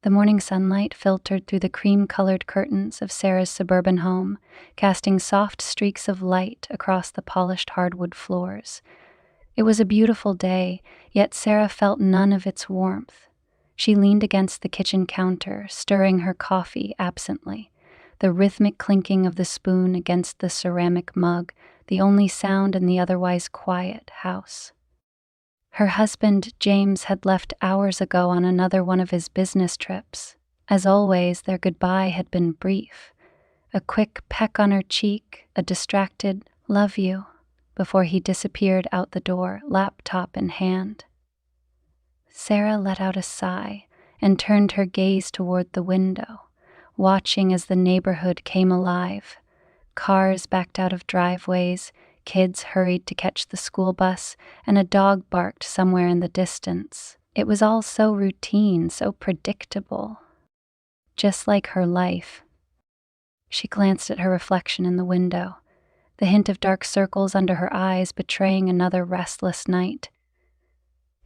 The morning sunlight filtered through the cream-colored curtains of Sarah's suburban home, casting soft streaks of light across the polished hardwood floors. It was a beautiful day, yet Sarah felt none of its warmth. She leaned against the kitchen counter, stirring her coffee absently, the rhythmic clinking of the spoon against the ceramic mug, the only sound in the otherwise quiet house. Her husband, James, had left hours ago on another one of his business trips. As always, their goodbye had been brief. A quick peck on her cheek, a distracted "love you," before he disappeared out the door, laptop in hand. Sarah let out a sigh and turned her gaze toward the window, watching as the neighborhood came alive. Cars backed out of driveways, kids hurried to catch the school bus, and a dog barked somewhere in the distance. It was all so routine, so predictable. Just like her life. She glanced at her reflection in the window, the hint of dark circles under her eyes betraying another restless night.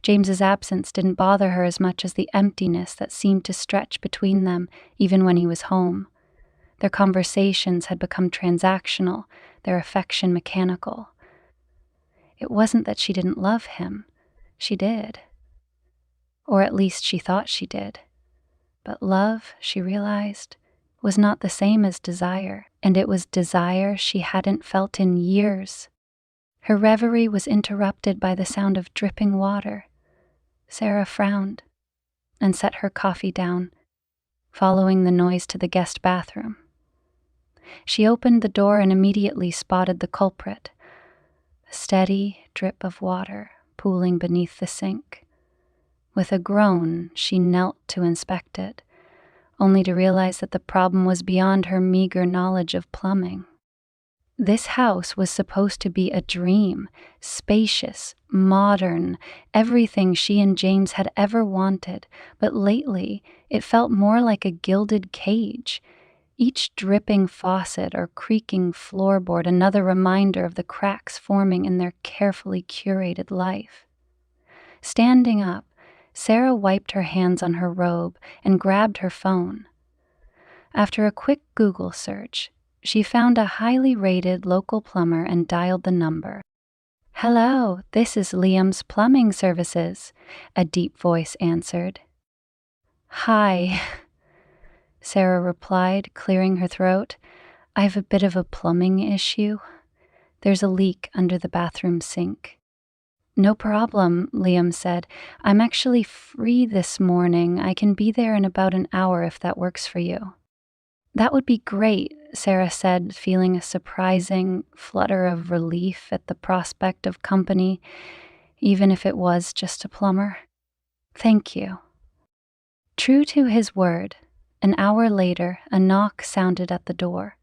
James's absence didn't bother her as much as the emptiness that seemed to stretch between them even when he was home. Their conversations had become transactional, their affection mechanical. It wasn't that she didn't love him. She did. Or at least she thought she did. But love, she realized, was not the same as desire, and it was desire she hadn't felt in years. Her reverie was interrupted by the sound of dripping water. Sarah frowned and set her coffee down, following the noise to the guest bathroom. She opened the door and immediately spotted the culprit, a steady drip of water pooling beneath the sink. With a groan, she knelt to inspect it, only to realize that the problem was beyond her meager knowledge of plumbing. This house was supposed to be a dream, spacious, modern, everything she and James had ever wanted, but lately it felt more like a gilded cage, each dripping faucet or creaking floorboard another reminder of the cracks forming in their carefully curated life. Standing up, Sarah wiped her hands on her robe and grabbed her phone. After a quick Google search, she found a highly rated local plumber and dialed the number. "Hello, this is Liam's Plumbing Services," a deep voice answered. "Hi," Sarah replied, clearing her throat. "I've a bit of a plumbing issue. There's a leak under the bathroom sink." "No problem," Liam said. "I'm actually free this morning. I can be there in about an hour if that works for you." "That would be great," Sarah said, feeling a surprising flutter of relief at the prospect of company, even if it was just a plumber. "Thank you." True to his word, an hour later, a knock sounded at the door.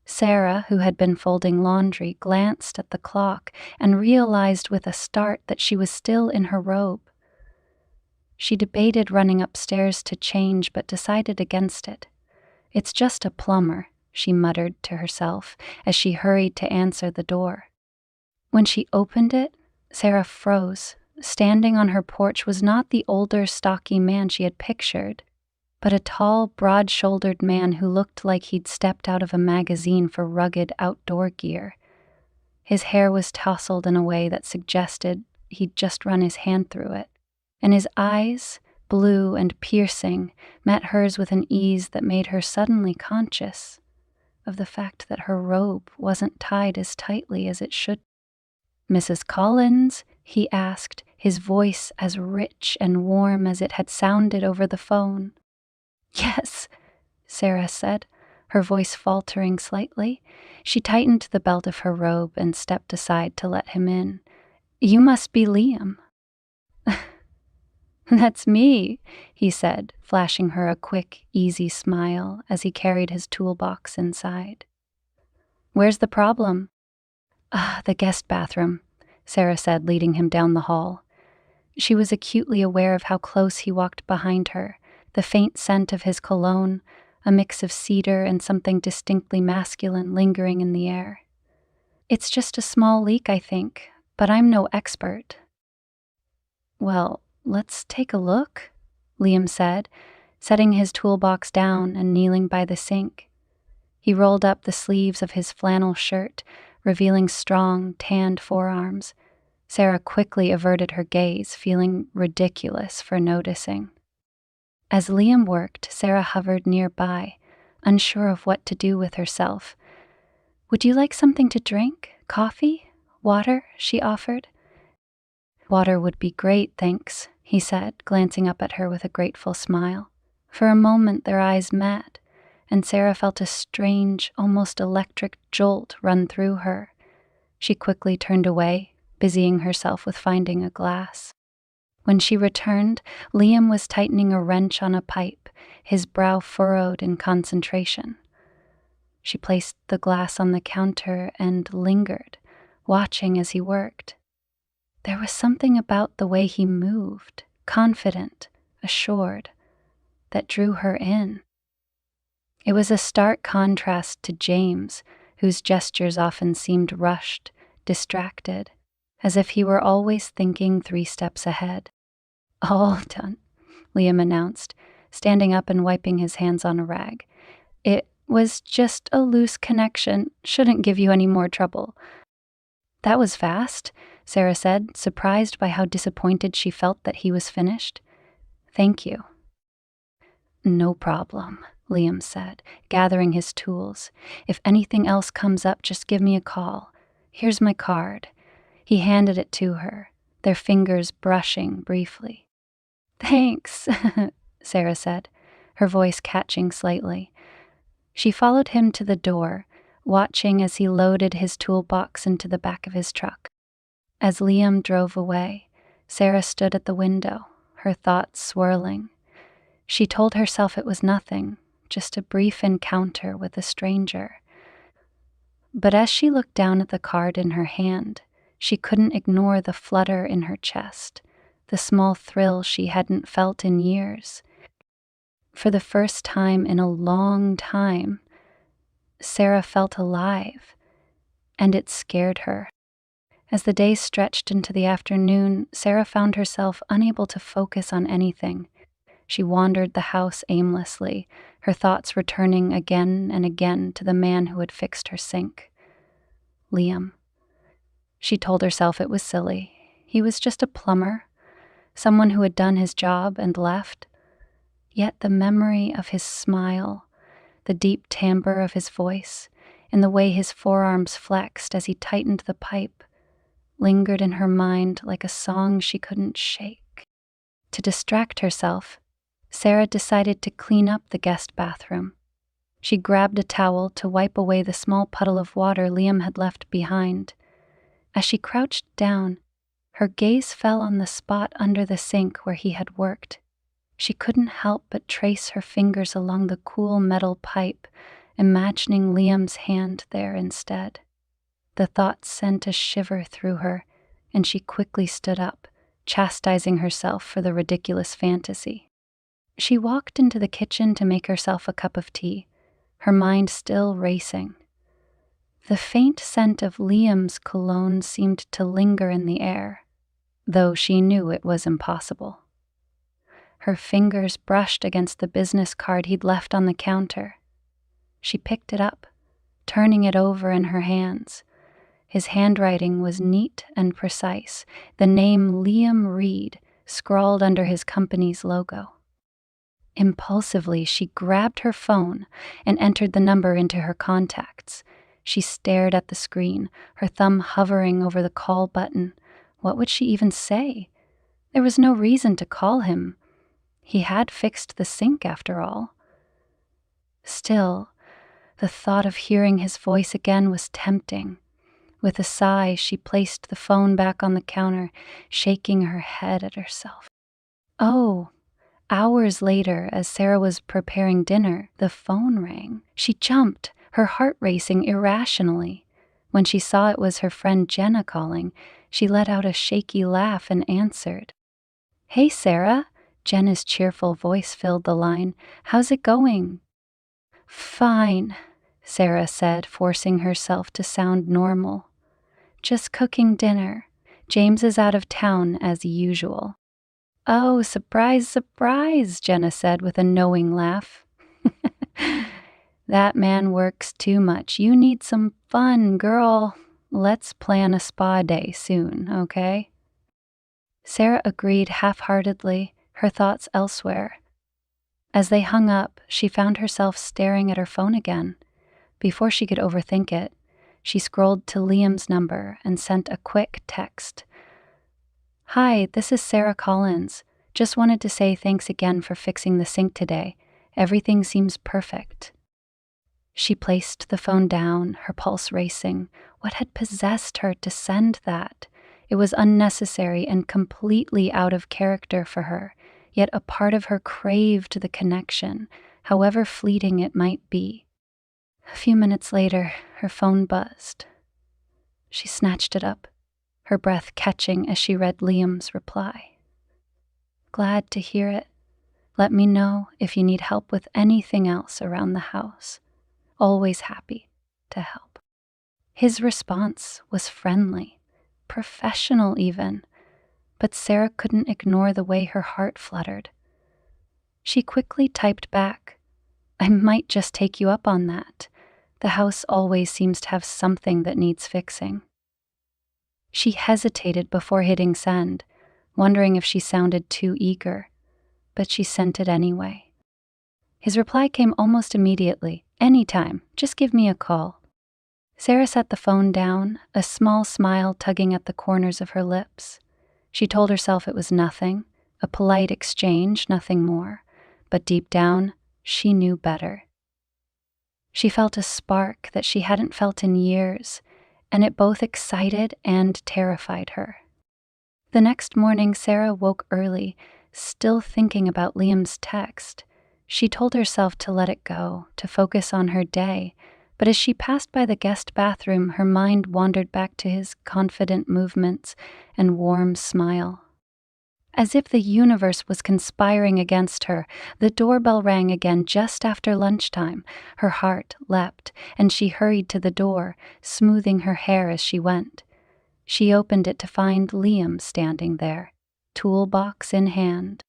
Sarah, who had been folding laundry, glanced at the clock and realized with a start that she was still in her robe. She debated running upstairs to change, but decided against it. "It's just a plumber," she muttered to herself as she hurried to answer the door. When she opened it, Sarah froze. Standing on her porch was not the older, stocky man she had pictured, but a tall, broad-shouldered man who looked like he'd stepped out of a magazine for rugged outdoor gear. His hair was tousled in a way that suggested he'd just run his hand through it, and his eyes, blue and piercing, met hers with an ease that made her suddenly conscious of the fact that her robe wasn't tied as tightly as it should. "Mrs. Collins?" he asked, his voice as rich and warm as it had sounded over the phone. "Yes," Sarah said, her voice faltering slightly. She tightened the belt of her robe and stepped aside to let him in. "You must be Liam." "That's me," he said, flashing her a quick, easy smile as he carried his toolbox inside. "Where's the problem?" The guest bathroom," Sarah said, leading him down the hall. She was acutely aware of how close he walked behind her, the faint scent of his cologne, a mix of cedar and something distinctly masculine lingering in the air. "It's just a small leak, I think, but I'm no expert." "Well, let's take a look," Liam said, setting his toolbox down and kneeling by the sink. He rolled up the sleeves of his flannel shirt, revealing strong, tanned forearms. Sarah quickly averted her gaze, feeling ridiculous for noticing. As Liam worked, Sarah hovered nearby, unsure of what to do with herself. "Would you like something to drink? Coffee? Water?" she offered. "Water would be great, thanks," he said, glancing up at her with a grateful smile. For a moment their eyes met, and Sarah felt a strange, almost electric jolt run through her. She quickly turned away, busying herself with finding a glass. When she returned, Liam was tightening a wrench on a pipe, his brow furrowed in concentration. She placed the glass on the counter and lingered, watching as he worked. There was something about the way he moved, confident, assured, that drew her in. It was a stark contrast to James, whose gestures often seemed rushed, distracted, as if he were always thinking 3 steps ahead. "All done," Liam announced, standing up and wiping his hands on a rag. "It was just a loose connection. Shouldn't give you any more trouble." "That was fast," Sarah said, surprised by how disappointed she felt that he was finished. "Thank you." "No problem," Liam said, gathering his tools. "If anything else comes up, just give me a call. Here's my card." He handed it to her, their fingers brushing briefly. "Thanks," Sarah said, her voice catching slightly. She followed him to the door, watching as he loaded his toolbox into the back of his truck. As Liam drove away, Sarah stood at the window, her thoughts swirling. She told herself it was nothing, just a brief encounter with a stranger. But as she looked down at the card in her hand, she couldn't ignore the flutter in her chest, the small thrill she hadn't felt in years. For the first time in a long time, Sarah felt alive, and it scared her. As the day stretched into the afternoon, Sarah found herself unable to focus on anything. She wandered the house aimlessly, her thoughts returning again and again to the man who had fixed her sink. Liam. She told herself it was silly. He was just a plumber, someone who had done his job and left. Yet the memory of his smile, the deep timbre of his voice, and the way his forearms flexed as he tightened the pipe, lingered in her mind like a song she couldn't shake. To distract herself, Sarah decided to clean up the guest bathroom. She grabbed a towel to wipe away the small puddle of water Liam had left behind. As she crouched down, her gaze fell on the spot under the sink where he had worked. She couldn't help but trace her fingers along the cool metal pipe, imagining Liam's hand there instead. The thought sent a shiver through her, and she quickly stood up, chastising herself for the ridiculous fantasy. She walked into the kitchen to make herself a cup of tea, her mind still racing. The faint scent of Liam's cologne seemed to linger in the air, though she knew it was impossible. Her fingers brushed against the business card he'd left on the counter. She picked it up, turning it over in her hands. His handwriting was neat and precise, the name Liam Reed scrawled under his company's logo. Impulsively, she grabbed her phone and entered the number into her contacts. She stared at the screen, her thumb hovering over the call button. What would she even say? There was no reason to call him. He had fixed the sink, after all. Still, the thought of hearing his voice again was tempting. With a sigh, she placed the phone back on the counter, shaking her head at herself. Oh, hours later, as Sarah was preparing dinner, the phone rang. She jumped, her heart racing irrationally. When she saw it was her friend Jenna calling, she let out a shaky laugh and answered. "Hey, Sarah," Jenna's cheerful voice filled the line. "How's it going?" "Fine," Sarah said, forcing herself to sound normal. "Just cooking dinner. James is out of town as usual." Oh, surprise, surprise, Jenna said with a knowing laugh. That man works too much. You need some fun, girl. Let's plan a spa day soon, okay? Sarah agreed half-heartedly, her thoughts elsewhere. As they hung up, she found herself staring at her phone again. Before she could overthink it, she scrolled to Liam's number and sent a quick text. Hi, this is Sarah Collins. Just wanted to say thanks again for fixing the sink today. Everything seems perfect. She placed the phone down, her pulse racing. What had possessed her to send that? It was unnecessary and completely out of character for her, yet a part of her craved the connection, however fleeting it might be. A few minutes later, her phone buzzed. She snatched it up, her breath catching as she read Liam's reply. Glad to hear it. Let me know if you need help with anything else around the house. Always happy to help. His response was friendly, professional even, but Sarah couldn't ignore the way her heart fluttered. She quickly typed back, I might just take you up on that. The house always seems to have something that needs fixing. She hesitated before hitting send, wondering if she sounded too eager, but she sent it anyway. His reply came almost immediately. Anytime, just give me a call. Sarah set the phone down, a small smile tugging at the corners of her lips. She told herself it was nothing, a polite exchange, nothing more, but deep down, she knew better. She felt a spark that she hadn't felt in years, and it both excited and terrified her. The next morning, Sarah woke early, still thinking about Liam's text. She told herself to let it go, to focus on her day, but as she passed by the guest bathroom, her mind wandered back to his confident movements and warm smile. As if the universe was conspiring against her, the doorbell rang again just after lunchtime. Her heart leapt, and she hurried to the door, smoothing her hair as she went. She opened it to find Liam standing there, toolbox in hand.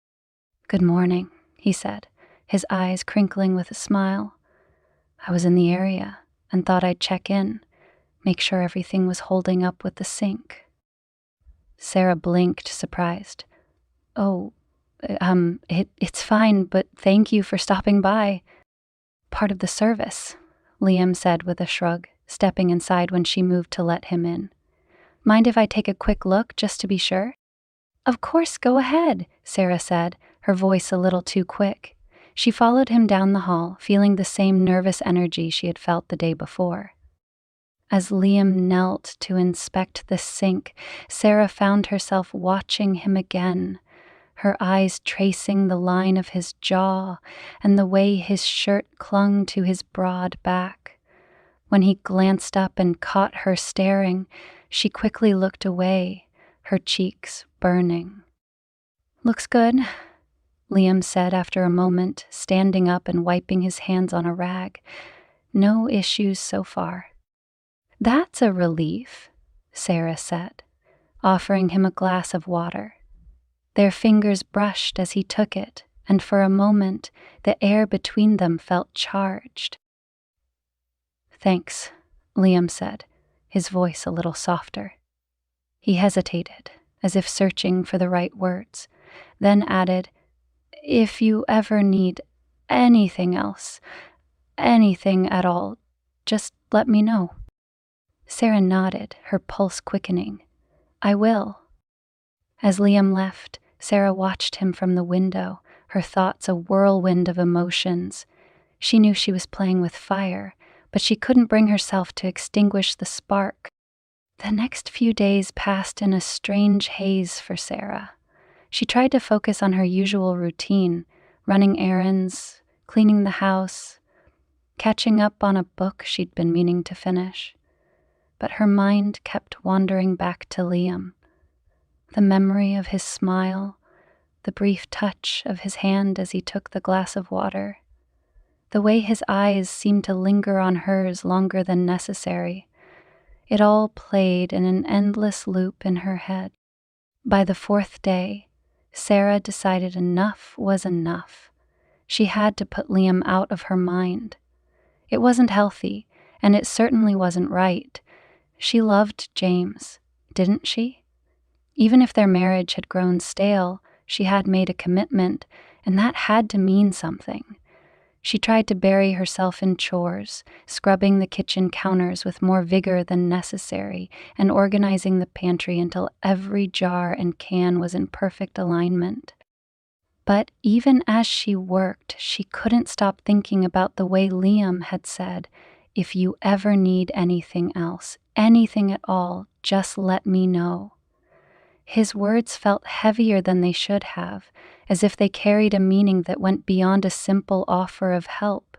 Good morning, he said, his eyes crinkling with a smile. I was in the area and thought I'd check in, make sure everything was holding up with the sink. Sarah blinked, surprised. Oh, it's fine, but thank you for stopping by. Part of the service, Liam said with a shrug, stepping inside when she moved to let him in. Mind if I take a quick look just to be sure? Of course, go ahead, Sarah said, her voice a little too quick. She followed him down the hall, feeling the same nervous energy she had felt the day before. As Liam knelt to inspect the sink, Sarah found herself watching him again, her eyes tracing the line of his jaw and the way his shirt clung to his broad back. When he glanced up and caught her staring, she quickly looked away, her cheeks burning. Looks good, Liam said after a moment, standing up and wiping his hands on a rag. No issues so far. That's a relief, Sarah said, offering him a glass of water. Their fingers brushed as he took it, and for a moment the air between them felt charged. Thanks, Liam said, his voice a little softer. He hesitated, as if searching for the right words, then added, If you ever need anything else, anything at all, just let me know. Sarah nodded, her pulse quickening. I will. As Liam left, Sarah watched him from the window, her thoughts a whirlwind of emotions. She knew she was playing with fire, but she couldn't bring herself to extinguish the spark. The next few days passed in a strange haze for Sarah. She tried to focus on her usual routine, running errands, cleaning the house, catching up on a book she'd been meaning to finish. But her mind kept wandering back to Liam. The memory of his smile, the brief touch of his hand as he took the glass of water, the way his eyes seemed to linger on hers longer than necessary. It all played in an endless loop in her head. By the fourth day, Sarah decided enough was enough. She had to put Liam out of her mind. It wasn't healthy, and it certainly wasn't right. She loved James, didn't she? Even if their marriage had grown stale, she had made a commitment, and that had to mean something. She tried to bury herself in chores, scrubbing the kitchen counters with more vigor than necessary, and organizing the pantry until every jar and can was in perfect alignment. But even as she worked, she couldn't stop thinking about the way Liam had said, "If you ever need anything else, anything at all, just let me know." His words felt heavier than they should have, as if they carried a meaning that went beyond a simple offer of help.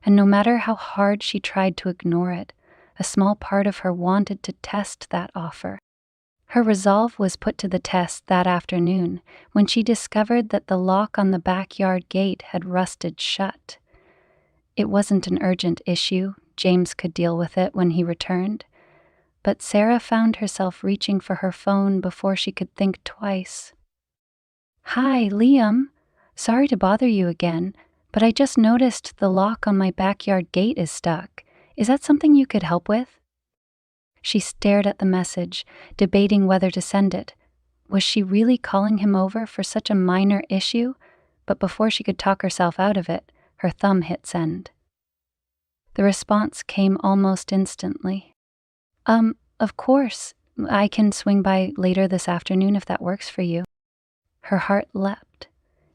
And no matter how hard she tried to ignore it, a small part of her wanted to test that offer. Her resolve was put to the test that afternoon when she discovered that the lock on the backyard gate had rusted shut. It wasn't an urgent issue. James could deal with it when he returned. But Sarah found herself reaching for her phone before she could think twice. "Hi, Liam. Sorry to bother you again, but I just noticed the lock on my backyard gate is stuck. Is that something you could help with?" She stared at the message, debating whether to send it. Was she really calling him over for such a minor issue? But before she could talk herself out of it, her thumb hit send. The response came almost instantly. Of course, I can swing by later this afternoon if that works for you." Her heart leapt,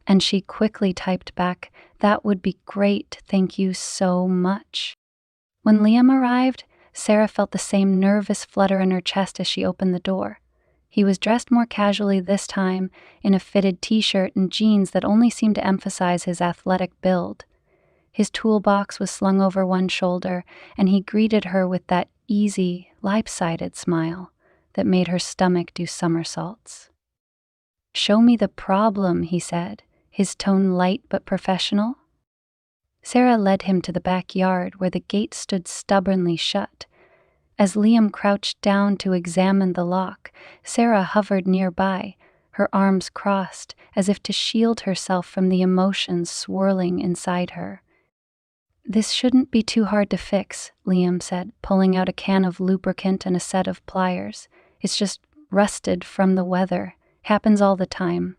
and she quickly typed back, "That would be great, thank you so much." When Liam arrived, Sarah felt the same nervous flutter in her chest as she opened the door. He was dressed more casually this time, in a fitted t-shirt and jeans that only seemed to emphasize his athletic build. His toolbox was slung over one shoulder, and he greeted her with that easy, lopsided smile that made her stomach do somersaults. "Show me the problem," he said, his tone light but professional. Sarah led him to the backyard where the gate stood stubbornly shut. As Liam crouched down to examine the lock, Sarah hovered nearby, her arms crossed as if to shield herself from the emotions swirling inside her. "This shouldn't be too hard to fix," Liam said, pulling out a can of lubricant and a set of pliers. "It's just rusted from the weather. Happens all the time."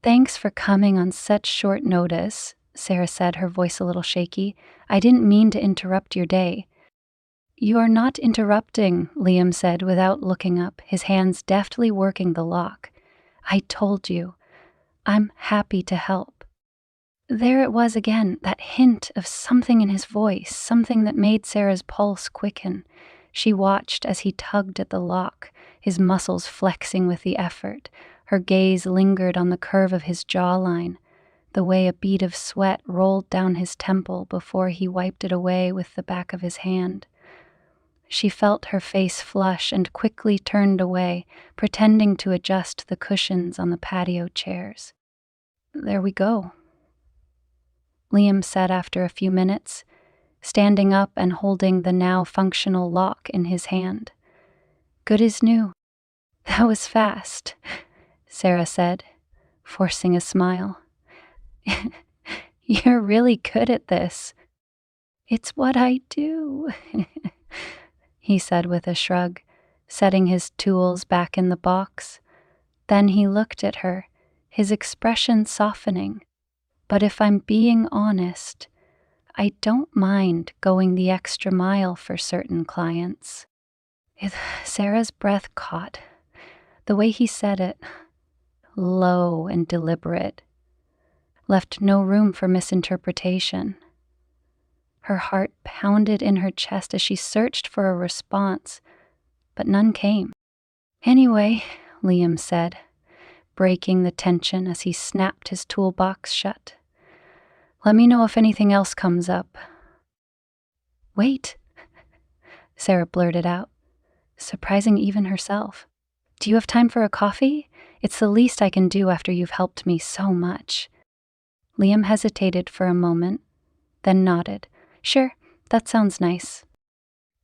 "Thanks for coming on such short notice," Sarah said, her voice a little shaky. "I didn't mean to interrupt your day." "You are not interrupting," Liam said without looking up, his hands deftly working the lock. "I told you. I'm happy to help." There it was again, that hint of something in his voice, something that made Sarah's pulse quicken. She watched as he tugged at the lock, his muscles flexing with the effort. Her gaze lingered on the curve of his jawline, the way a bead of sweat rolled down his temple before he wiped it away with the back of his hand. She felt her face flush and quickly turned away, pretending to adjust the cushions on the patio chairs. "There we go," Liam said after a few minutes, standing up and holding the now functional lock in his hand. "Good as new." "That was fast," Sarah said, forcing a smile. "You're really good at this." "It's what I do," he said with a shrug, setting his tools back in the box. Then he looked at her, his expression softening. "But if I'm being honest, I don't mind going the extra mile for certain clients." Sarah's breath caught. The way he said it, low and deliberate, left no room for misinterpretation. Her heart pounded in her chest as she searched for a response, but none came. "Anyway," Liam said, breaking the tension as he snapped his toolbox shut, "let me know if anything else comes up." "Wait," Sarah blurted out, surprising even herself. "Do you have time for a coffee? It's the least I can do after you've helped me so much." Liam hesitated for a moment, then nodded. "Sure, that sounds nice."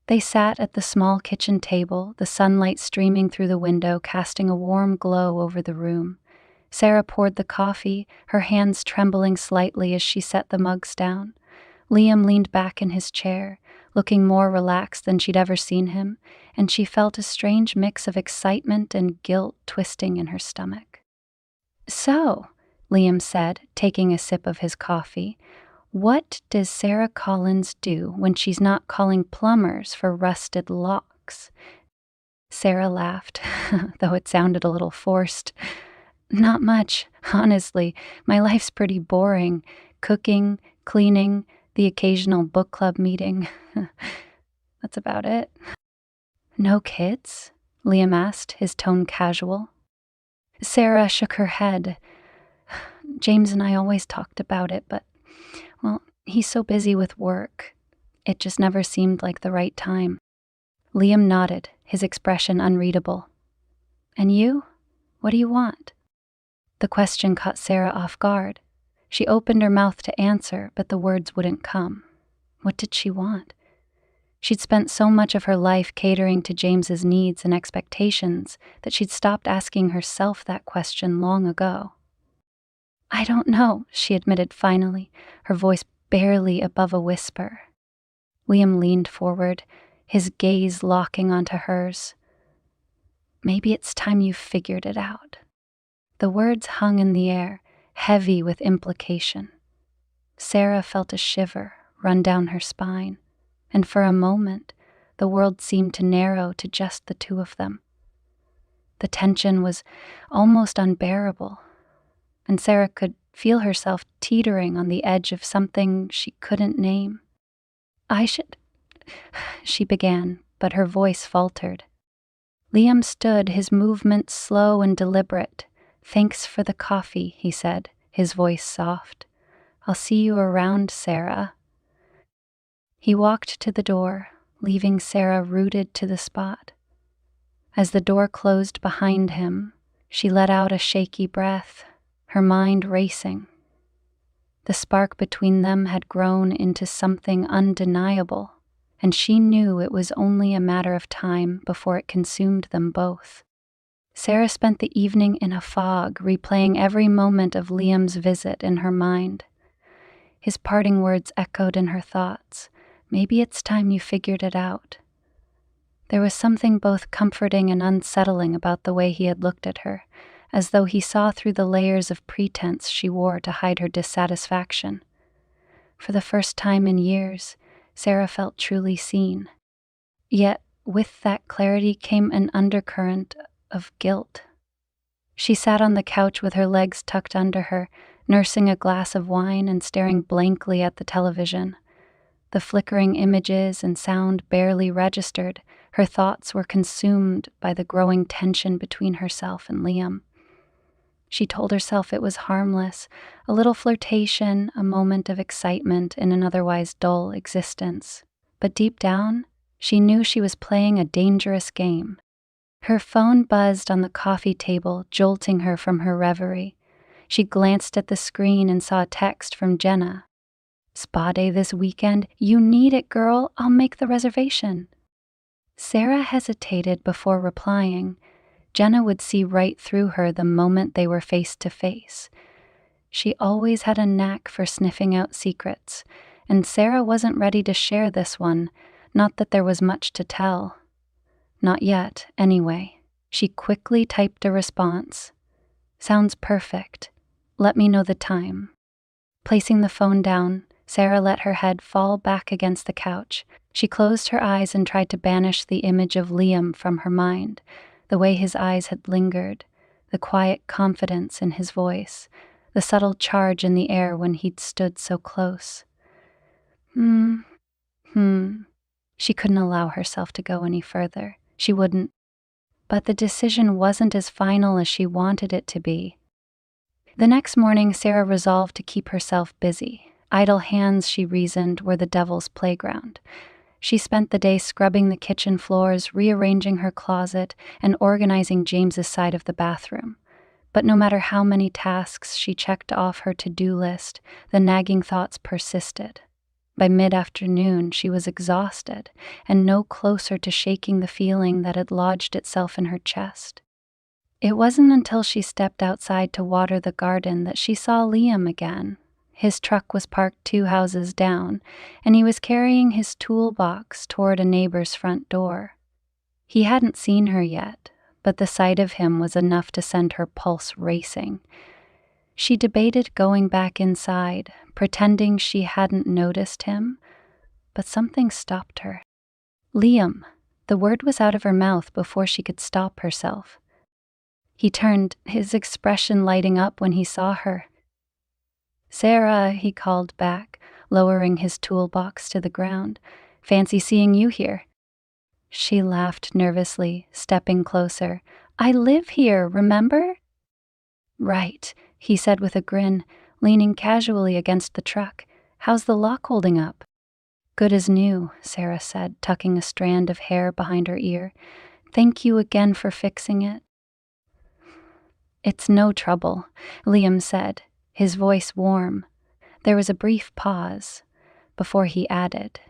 They sat at the small kitchen table, the sunlight streaming through the window, casting a warm glow over the room. Sarah poured the coffee, her hands trembling slightly as she set the mugs down. Liam leaned back in his chair, looking more relaxed than she'd ever seen him, and she felt a strange mix of excitement and guilt twisting in her stomach. "So," Liam said, taking a sip of his coffee, "what does Sarah Collins do when she's not calling plumbers for rusted locks?" Sarah laughed, though it sounded a little forced. "Not much, honestly. My life's pretty boring. Cooking, cleaning, the occasional book club meeting. That's about it." "No kids?" Liam asked, his tone casual. Sarah shook her head. "James and I always talked about it, but, well, he's so busy with work. It just never seemed like the right time." Liam nodded, his expression unreadable. "And you? What do you want?" The question caught Sarah off guard. She opened her mouth to answer, but the words wouldn't come. What did she want? She'd spent so much of her life catering to James's needs and expectations that she'd stopped asking herself that question long ago. "I don't know," she admitted finally, her voice barely above a whisper. Liam leaned forward, his gaze locking onto hers. "Maybe it's time you figured it out." The words hung in the air, heavy with implication. Sarah felt a shiver run down her spine, and for a moment, the world seemed to narrow to just the two of them. The tension was almost unbearable, and Sarah could feel herself teetering on the edge of something she couldn't name. "I should," she began, but her voice faltered. Liam stood, his movements slow and deliberate. "Thanks for the coffee," he said, his voice soft. "I'll see you around, Sarah." He walked to the door, leaving Sarah rooted to the spot. As the door closed behind him, she let out a shaky breath, her mind racing. The spark between them had grown into something undeniable, and she knew it was only a matter of time before it consumed them both. Sarah spent the evening in a fog, replaying every moment of Liam's visit in her mind. His parting words echoed in her thoughts. "Maybe it's time you figured it out." There was something both comforting and unsettling about the way he had looked at her, as though he saw through the layers of pretense she wore to hide her dissatisfaction. For the first time in years, Sarah felt truly seen. Yet, with that clarity came an undercurrent of guilt. She sat on the couch with her legs tucked under her, nursing a glass of wine and staring blankly at the television. The flickering images and sound barely registered. Her thoughts were consumed by the growing tension between herself and Liam. She told herself it was harmless, a little flirtation, a moment of excitement in an otherwise dull existence. But deep down, she knew she was playing a dangerous game. Her phone buzzed on the coffee table, jolting her from her reverie. She glanced at the screen and saw a text from Jenna. "Spa day this weekend. You need it, girl. I'll make the reservation." Sarah hesitated before replying. Jenna would see right through her the moment they were face to face. She always had a knack for sniffing out secrets, and Sarah wasn't ready to share this one, not that there was much to tell. Not yet, anyway. She quickly typed a response. "Sounds perfect. Let me know the time." Placing the phone down, Sarah let her head fall back against the couch. She closed her eyes and tried to banish the image of Liam from her mind, the way his eyes had lingered, the quiet confidence in his voice, the subtle charge in the air when he'd stood so close. She couldn't allow herself to go any further. She wouldn't. But the decision wasn't as final as she wanted it to be. The next morning, Sarah resolved to keep herself busy. Idle hands, she reasoned, were the devil's playground. She spent the day scrubbing the kitchen floors, rearranging her closet, and organizing James's side of the bathroom. But no matter how many tasks she checked off her to-do list, the nagging thoughts persisted. By mid-afternoon, she was exhausted, and no closer to shaking the feeling that had lodged itself in her chest. It wasn't until she stepped outside to water the garden that she saw Liam again. His truck was parked 2 houses down, and he was carrying his toolbox toward a neighbor's front door. He hadn't seen her yet, but the sight of him was enough to send her pulse racing. She debated going back inside, pretending she hadn't noticed him, but something stopped her. Liam. The word was out of her mouth before she could stop herself. He turned, his expression lighting up when he saw her. "Sarah," he called back, lowering his toolbox to the ground. "Fancy seeing you here." She laughed nervously, stepping closer. "I live here, remember?" "Right," he said with a grin, leaning casually against the truck. "How's the lock holding up?" "Good as new," Sarah said, tucking a strand of hair behind her ear. "Thank you again for fixing it." "It's no trouble," Liam said, his voice warm. There was a brief pause before he added,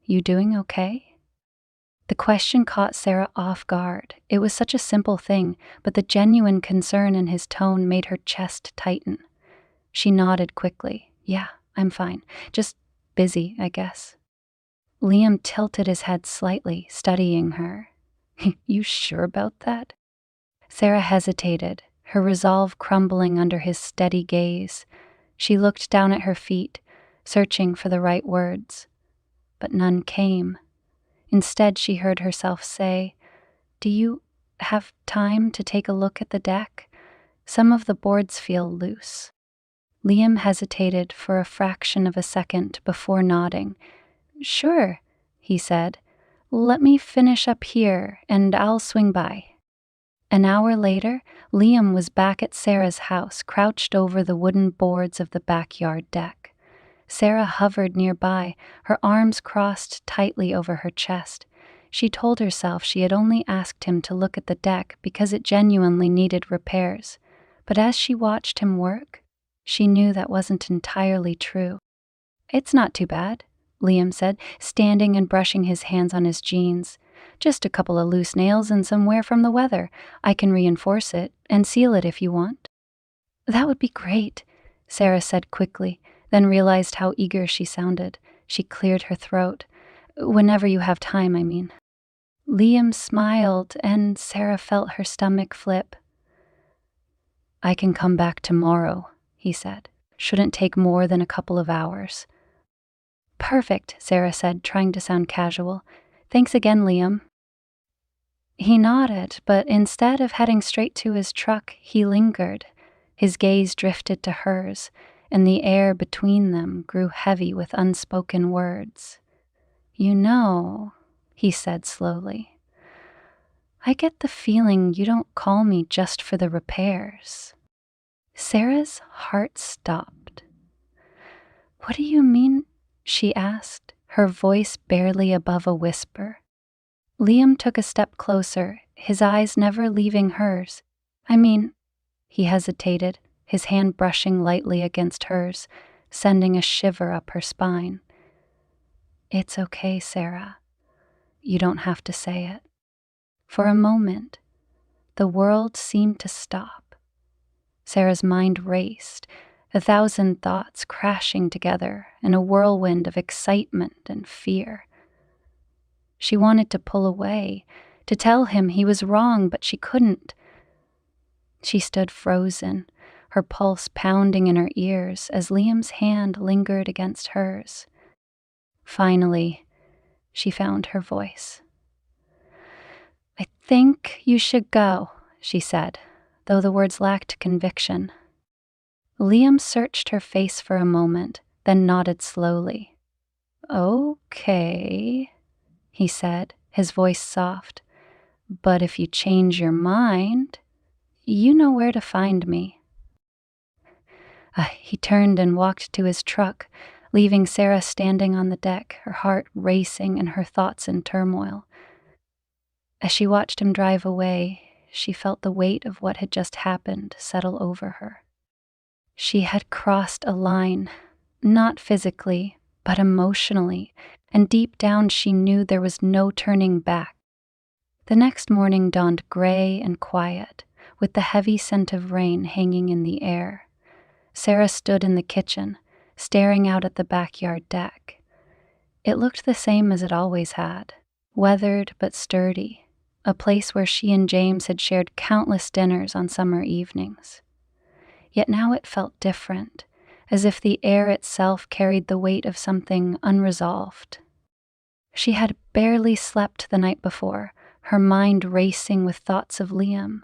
"You doing okay?" The question caught Sarah off guard. It was such a simple thing, but the genuine concern in his tone made her chest tighten. She nodded quickly. "Yeah, I'm fine. Just busy, I guess." Liam tilted his head slightly, studying her. "You sure about that?" Sarah hesitated, her resolve crumbling under his steady gaze. She looked down at her feet, searching for the right words, but none came. Instead, she heard herself say, "Do you have time to take a look at the deck? Some of the boards feel loose." Liam hesitated for a fraction of a second before nodding. "Sure," he said. "Let me finish up here, and I'll swing by." An hour later, Liam was back at Sarah's house, crouched over the wooden boards of the backyard deck. Sarah hovered nearby, her arms crossed tightly over her chest. She told herself she had only asked him to look at the deck because it genuinely needed repairs. But as she watched him work, she knew that wasn't entirely true. "It's not too bad," Liam said, standing and brushing his hands on his jeans. "Just a couple of loose nails and some wear from the weather. I can reinforce it and seal it if you want." "That would be great," Sarah said quickly, then realized how eager she sounded. She cleared her throat. "Whenever you have time, I mean." Liam smiled, and Sarah felt her stomach flip. "I can come back tomorrow," he said. "Shouldn't take more than a couple of hours." "Perfect," Sarah said, trying to sound casual. "Thanks again, Liam." He nodded, but instead of heading straight to his truck, he lingered. His gaze drifted to hers, and the air between them grew heavy with unspoken words. "You know," he said slowly, "I get the feeling you don't call me just for the repairs." Sarah's heart stopped. "What do you mean?" she asked, her voice barely above a whisper. Liam took a step closer, his eyes never leaving hers. "I mean," he hesitated, his hand brushing lightly against hers, sending a shiver up her spine. "It's okay, Sarah. You don't have to say it." For a moment, the world seemed to stop. Sarah's mind raced, 1,000 thoughts crashing together in a whirlwind of excitement and fear. She wanted to pull away, to tell him he was wrong, but she couldn't. She stood frozen, her pulse pounding in her ears as Liam's hand lingered against hers. Finally, she found her voice. "I think you should go," she said, though the words lacked conviction. Liam searched her face for a moment, then nodded slowly. "Okay," he said, his voice soft. "But if you change your mind, you know where to find me." He turned and walked to his truck, leaving Sarah standing on the deck, her heart racing and her thoughts in turmoil. As she watched him drive away, she felt the weight of what had just happened settle over her. She had crossed a line, not physically, but emotionally, and deep down she knew there was no turning back. The next morning dawned gray and quiet. with the heavy scent of rain hanging in the air. Sarah stood in the kitchen, staring out at the backyard deck. It looked the same as it always had, weathered but sturdy, a place where she and James had shared countless dinners on summer evenings. Yet now it felt different, as if the air itself carried the weight of something unresolved. She had barely slept the night before, her mind racing with thoughts of Liam,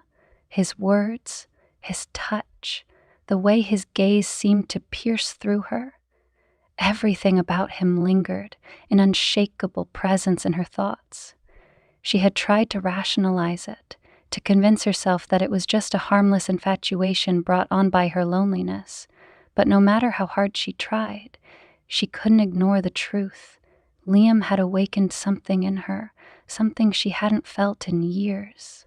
his words, his touch, the way his gaze seemed to pierce through her. Everything about him lingered, an unshakable presence in her thoughts. She had tried to rationalize it, to convince herself that it was just a harmless infatuation brought on by her loneliness. But no matter how hard she tried, she couldn't ignore the truth. Liam had awakened something in her, something she hadn't felt in years.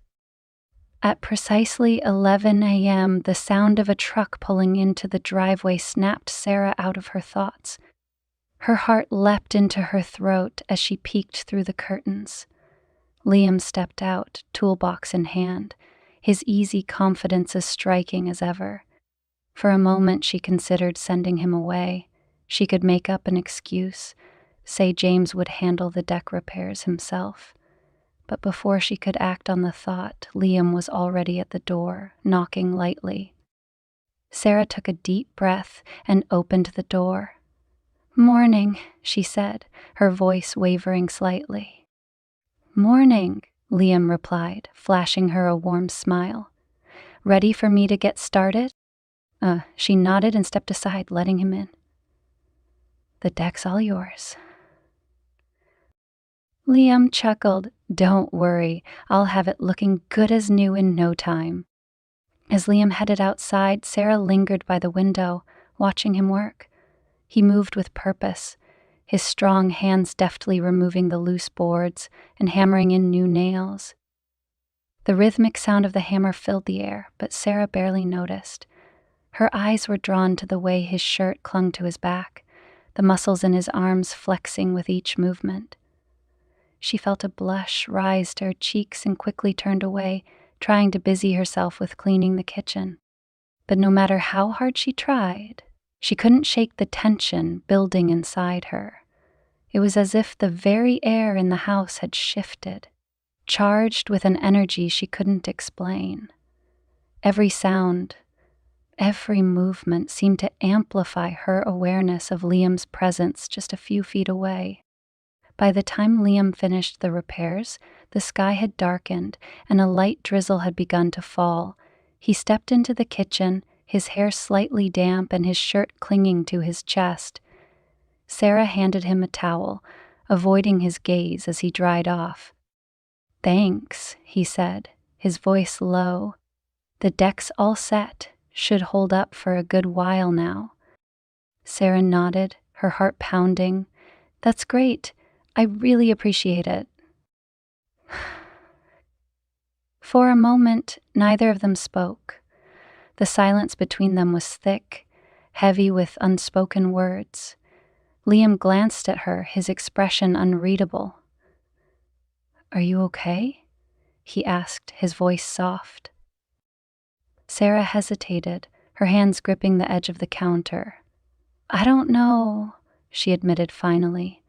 At precisely 11 a.m., the sound of a truck pulling into the driveway snapped Sarah out of her thoughts. Her heart leapt into her throat as she peeked through the curtains. Liam stepped out, toolbox in hand, his easy confidence as striking as ever. For a moment she considered sending him away. She could make up an excuse, say James would handle the deck repairs himself. But before she could act on the thought, Liam was already at the door, knocking lightly. Sarah took a deep breath and opened the door. "Morning," she said, her voice wavering slightly. "Morning," Liam replied, flashing her a warm smile. "Ready for me to get started?" She nodded and stepped aside, letting him in. "The deck's all yours." Liam chuckled. "Don't worry, I'll have it looking good as new in no time." As Liam headed outside, Sarah lingered by the window, watching him work. He moved with purpose, his strong hands deftly removing the loose boards and hammering in new nails. The rhythmic sound of the hammer filled the air, but Sarah barely noticed. Her eyes were drawn to the way his shirt clung to his back, the muscles in his arms flexing with each movement. She felt a blush rise to her cheeks and quickly turned away, trying to busy herself with cleaning the kitchen. But no matter how hard she tried, she couldn't shake the tension building inside her. It was as if the very air in the house had shifted, charged with an energy she couldn't explain. Every sound, every movement seemed to amplify her awareness of Liam's presence just a few feet away. By the time Liam finished the repairs, the sky had darkened and a light drizzle had begun to fall. He stepped into the kitchen, his hair slightly damp and his shirt clinging to his chest. Sarah handed him a towel, avoiding his gaze as he dried off. "Thanks," he said, his voice low. "The deck's all set, should hold up for a good while now." Sarah nodded, her heart pounding. "That's great. I really appreciate it." For a moment, neither of them spoke. The silence between them was thick, heavy with unspoken words. Liam glanced at her, his expression unreadable. "Are you okay?" he asked, his voice soft. Sarah hesitated, her hands gripping the edge of the counter. "I don't know," she admitted finally.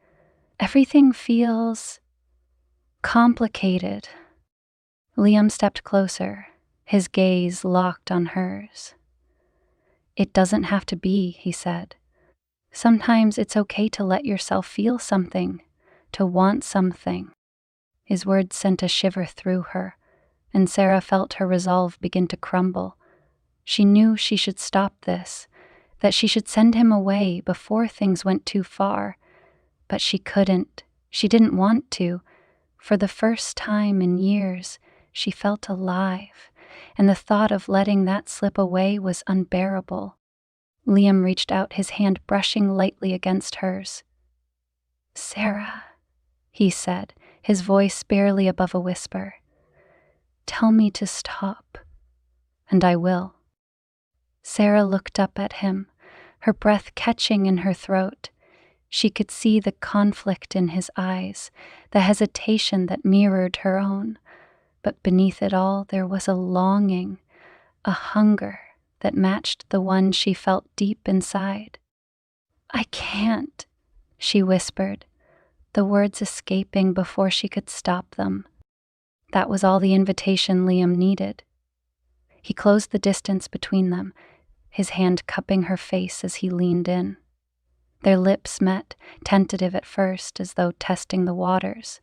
"Everything feels complicated." Liam stepped closer, his gaze locked on hers. "It doesn't have to be," he said. "Sometimes it's okay to let yourself feel something, to want something." His words sent a shiver through her, and Sarah felt her resolve begin to crumble. She knew she should stop this, that she should send him away before things went too far. But she couldn't. She didn't want to. For the first time in years, she felt alive, and the thought of letting that slip away was unbearable. Liam reached out, his hand brushing lightly against hers. "Sarah," he said, his voice barely above a whisper. "Tell me to stop, and I will." Sarah looked up at him, her breath catching in her throat. She could see the conflict in his eyes, the hesitation that mirrored her own. But beneath it all, there was a longing, a hunger that matched the one she felt deep inside. "I can't," she whispered, the words escaping before she could stop them. That was all the invitation Liam needed. He closed the distance between them, his hand cupping her face as he leaned in. Their lips met, tentative at first, as though testing the waters.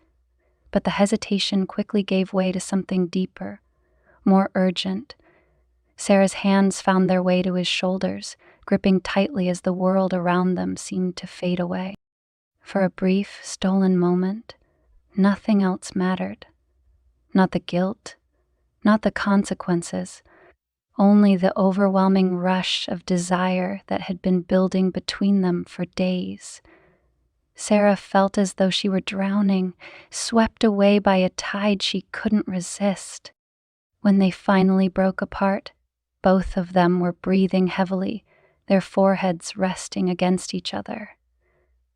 But the hesitation quickly gave way to something deeper, more urgent. Sarah's hands found their way to his shoulders, gripping tightly as the world around them seemed to fade away. For a brief, stolen moment, nothing else mattered. Not the guilt, not the consequences, only the overwhelming rush of desire that had been building between them for days. Sarah felt as though she were drowning, swept away by a tide she couldn't resist. When they finally broke apart, both of them were breathing heavily, their foreheads resting against each other.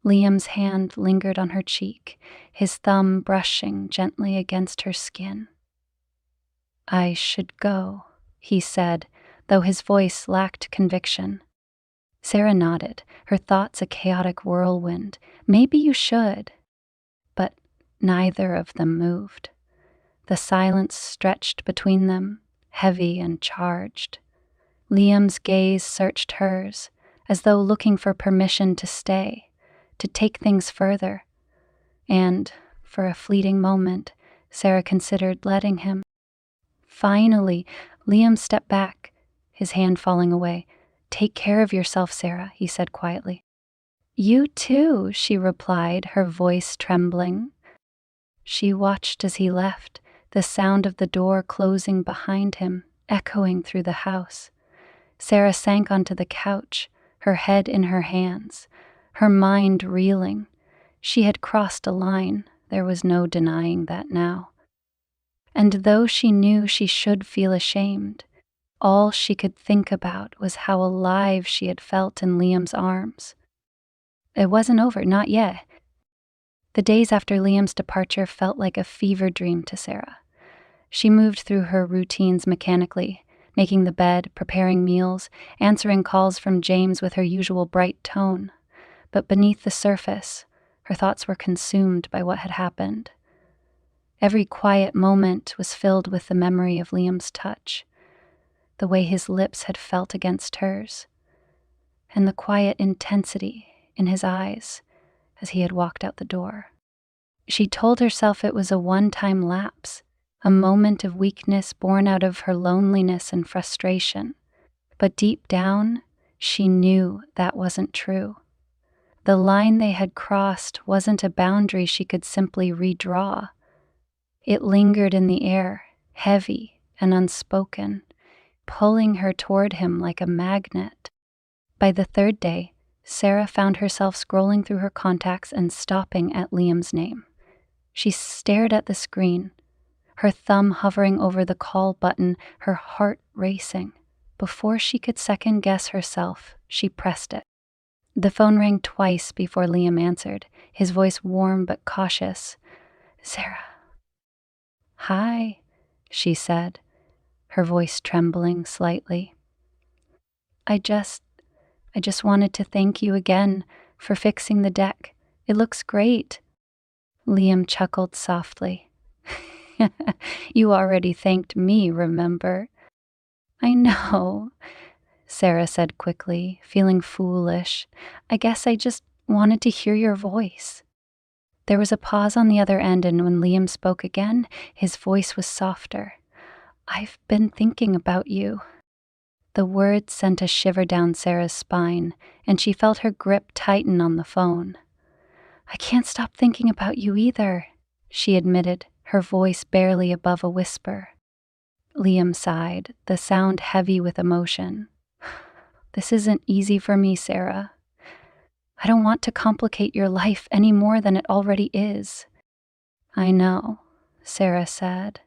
Liam's hand lingered on her cheek, his thumb brushing gently against her skin. "I should go," he said, though his voice lacked conviction. Sarah nodded, her thoughts a chaotic whirlwind. "Maybe you should." But neither of them moved. The silence stretched between them, heavy and charged. Liam's gaze searched hers, as though looking for permission to stay, to take things further. And, for a fleeting moment, Sarah considered letting him. Finally, Liam stepped back, his hand falling away. "Take care of yourself, Sarah," he said quietly. "You too," she replied, her voice trembling. She watched as he left, the sound of the door closing behind him, echoing through the house. Sarah sank onto the couch, her head in her hands, her mind reeling. She had crossed a line, there was no denying that now. And though she knew she should feel ashamed, all she could think about was how alive she had felt in Liam's arms. It wasn't over, not yet. The days after Liam's departure felt like a fever dream to Sarah. She moved through her routines mechanically, making the bed, preparing meals, answering calls from James with her usual bright tone. But beneath the surface, her thoughts were consumed by what had happened. Every quiet moment was filled with the memory of Liam's touch, the way his lips had felt against hers, and the quiet intensity in his eyes as he had walked out the door. She told herself it was a one-time lapse, a moment of weakness born out of her loneliness and frustration. But deep down, she knew that wasn't true. The line they had crossed wasn't a boundary she could simply redraw. It lingered in the air, heavy and unspoken, pulling her toward him like a magnet. By the third day, Sarah found herself scrolling through her contacts and stopping at Liam's name. She stared at the screen, her thumb hovering over the call button, her heart racing. Before she could second-guess herself, she pressed it. The phone rang twice before Liam answered, his voice warm but cautious. "Sarah." "Hi," she said, her voice trembling slightly. I just wanted to thank you again for fixing the deck. It looks great." Liam chuckled softly. "You already thanked me, remember?" "I know," Sarah said quickly, feeling foolish. "I guess I just wanted to hear your voice." There was a pause on the other end, and when Liam spoke again, his voice was softer. "I've been thinking about you." The words sent a shiver down Sarah's spine, and she felt her grip tighten on the phone. "I can't stop thinking about you either," she admitted, her voice barely above a whisper. Liam sighed, the sound heavy with emotion. "This isn't easy for me, Sarah. I don't want to complicate your life any more than it already is." "I know," Sarah said,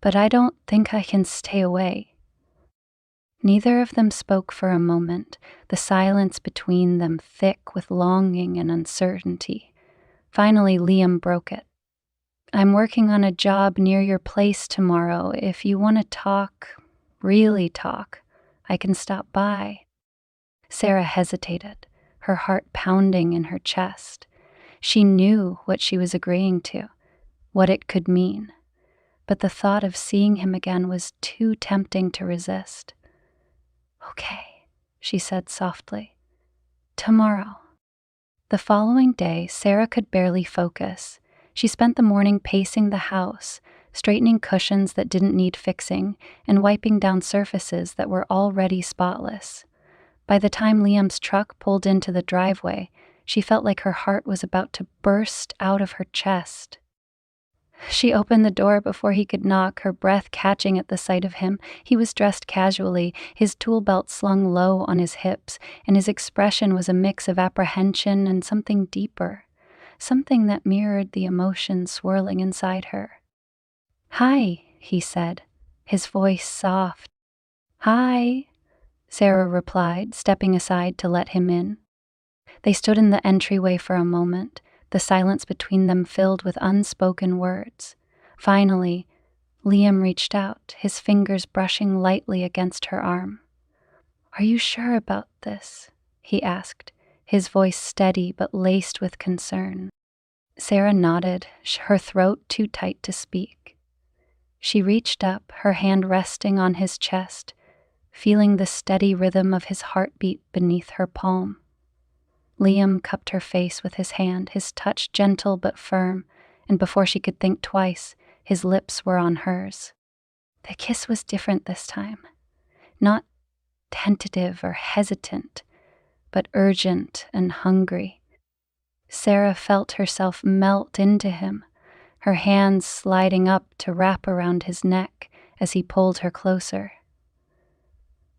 "but I don't think I can stay away." Neither of them spoke for a moment, the silence between them thick with longing and uncertainty. Finally, Liam broke it. "I'm working on a job near your place tomorrow. If you want to talk, really talk, I can stop by." Sarah hesitated, her heart pounding in her chest. She knew what she was agreeing to, what it could mean, but the thought of seeing him again was too tempting to resist. "Okay," she said softly. "Tomorrow." The following day, Sarah could barely focus. She spent the morning pacing the house, straightening cushions that didn't need fixing, and wiping down surfaces that were already spotless. By the time Liam's truck pulled into the driveway, she felt like her heart was about to burst out of her chest. She opened the door before he could knock, her breath catching at the sight of him. He was dressed casually, his tool belt slung low on his hips, and his expression was a mix of apprehension and something deeper, something that mirrored the emotion swirling inside her. "Hi," he said, his voice soft. "Hi," Sarah replied, stepping aside to let him in. They stood in the entryway for a moment, the silence between them filled with unspoken words. Finally, Liam reached out, his fingers brushing lightly against her arm. "Are you sure about this?" he asked, his voice steady but laced with concern. Sarah nodded, her throat too tight to speak. She reached up, her hand resting on his chest, feeling the steady rhythm of his heartbeat beneath her palm. Liam cupped her face with his hand, his touch gentle but firm, and before she could think twice, his lips were on hers. The kiss was different this time. Not tentative or hesitant, but urgent and hungry. Sarah felt herself melt into him, her hands sliding up to wrap around his neck as he pulled her closer.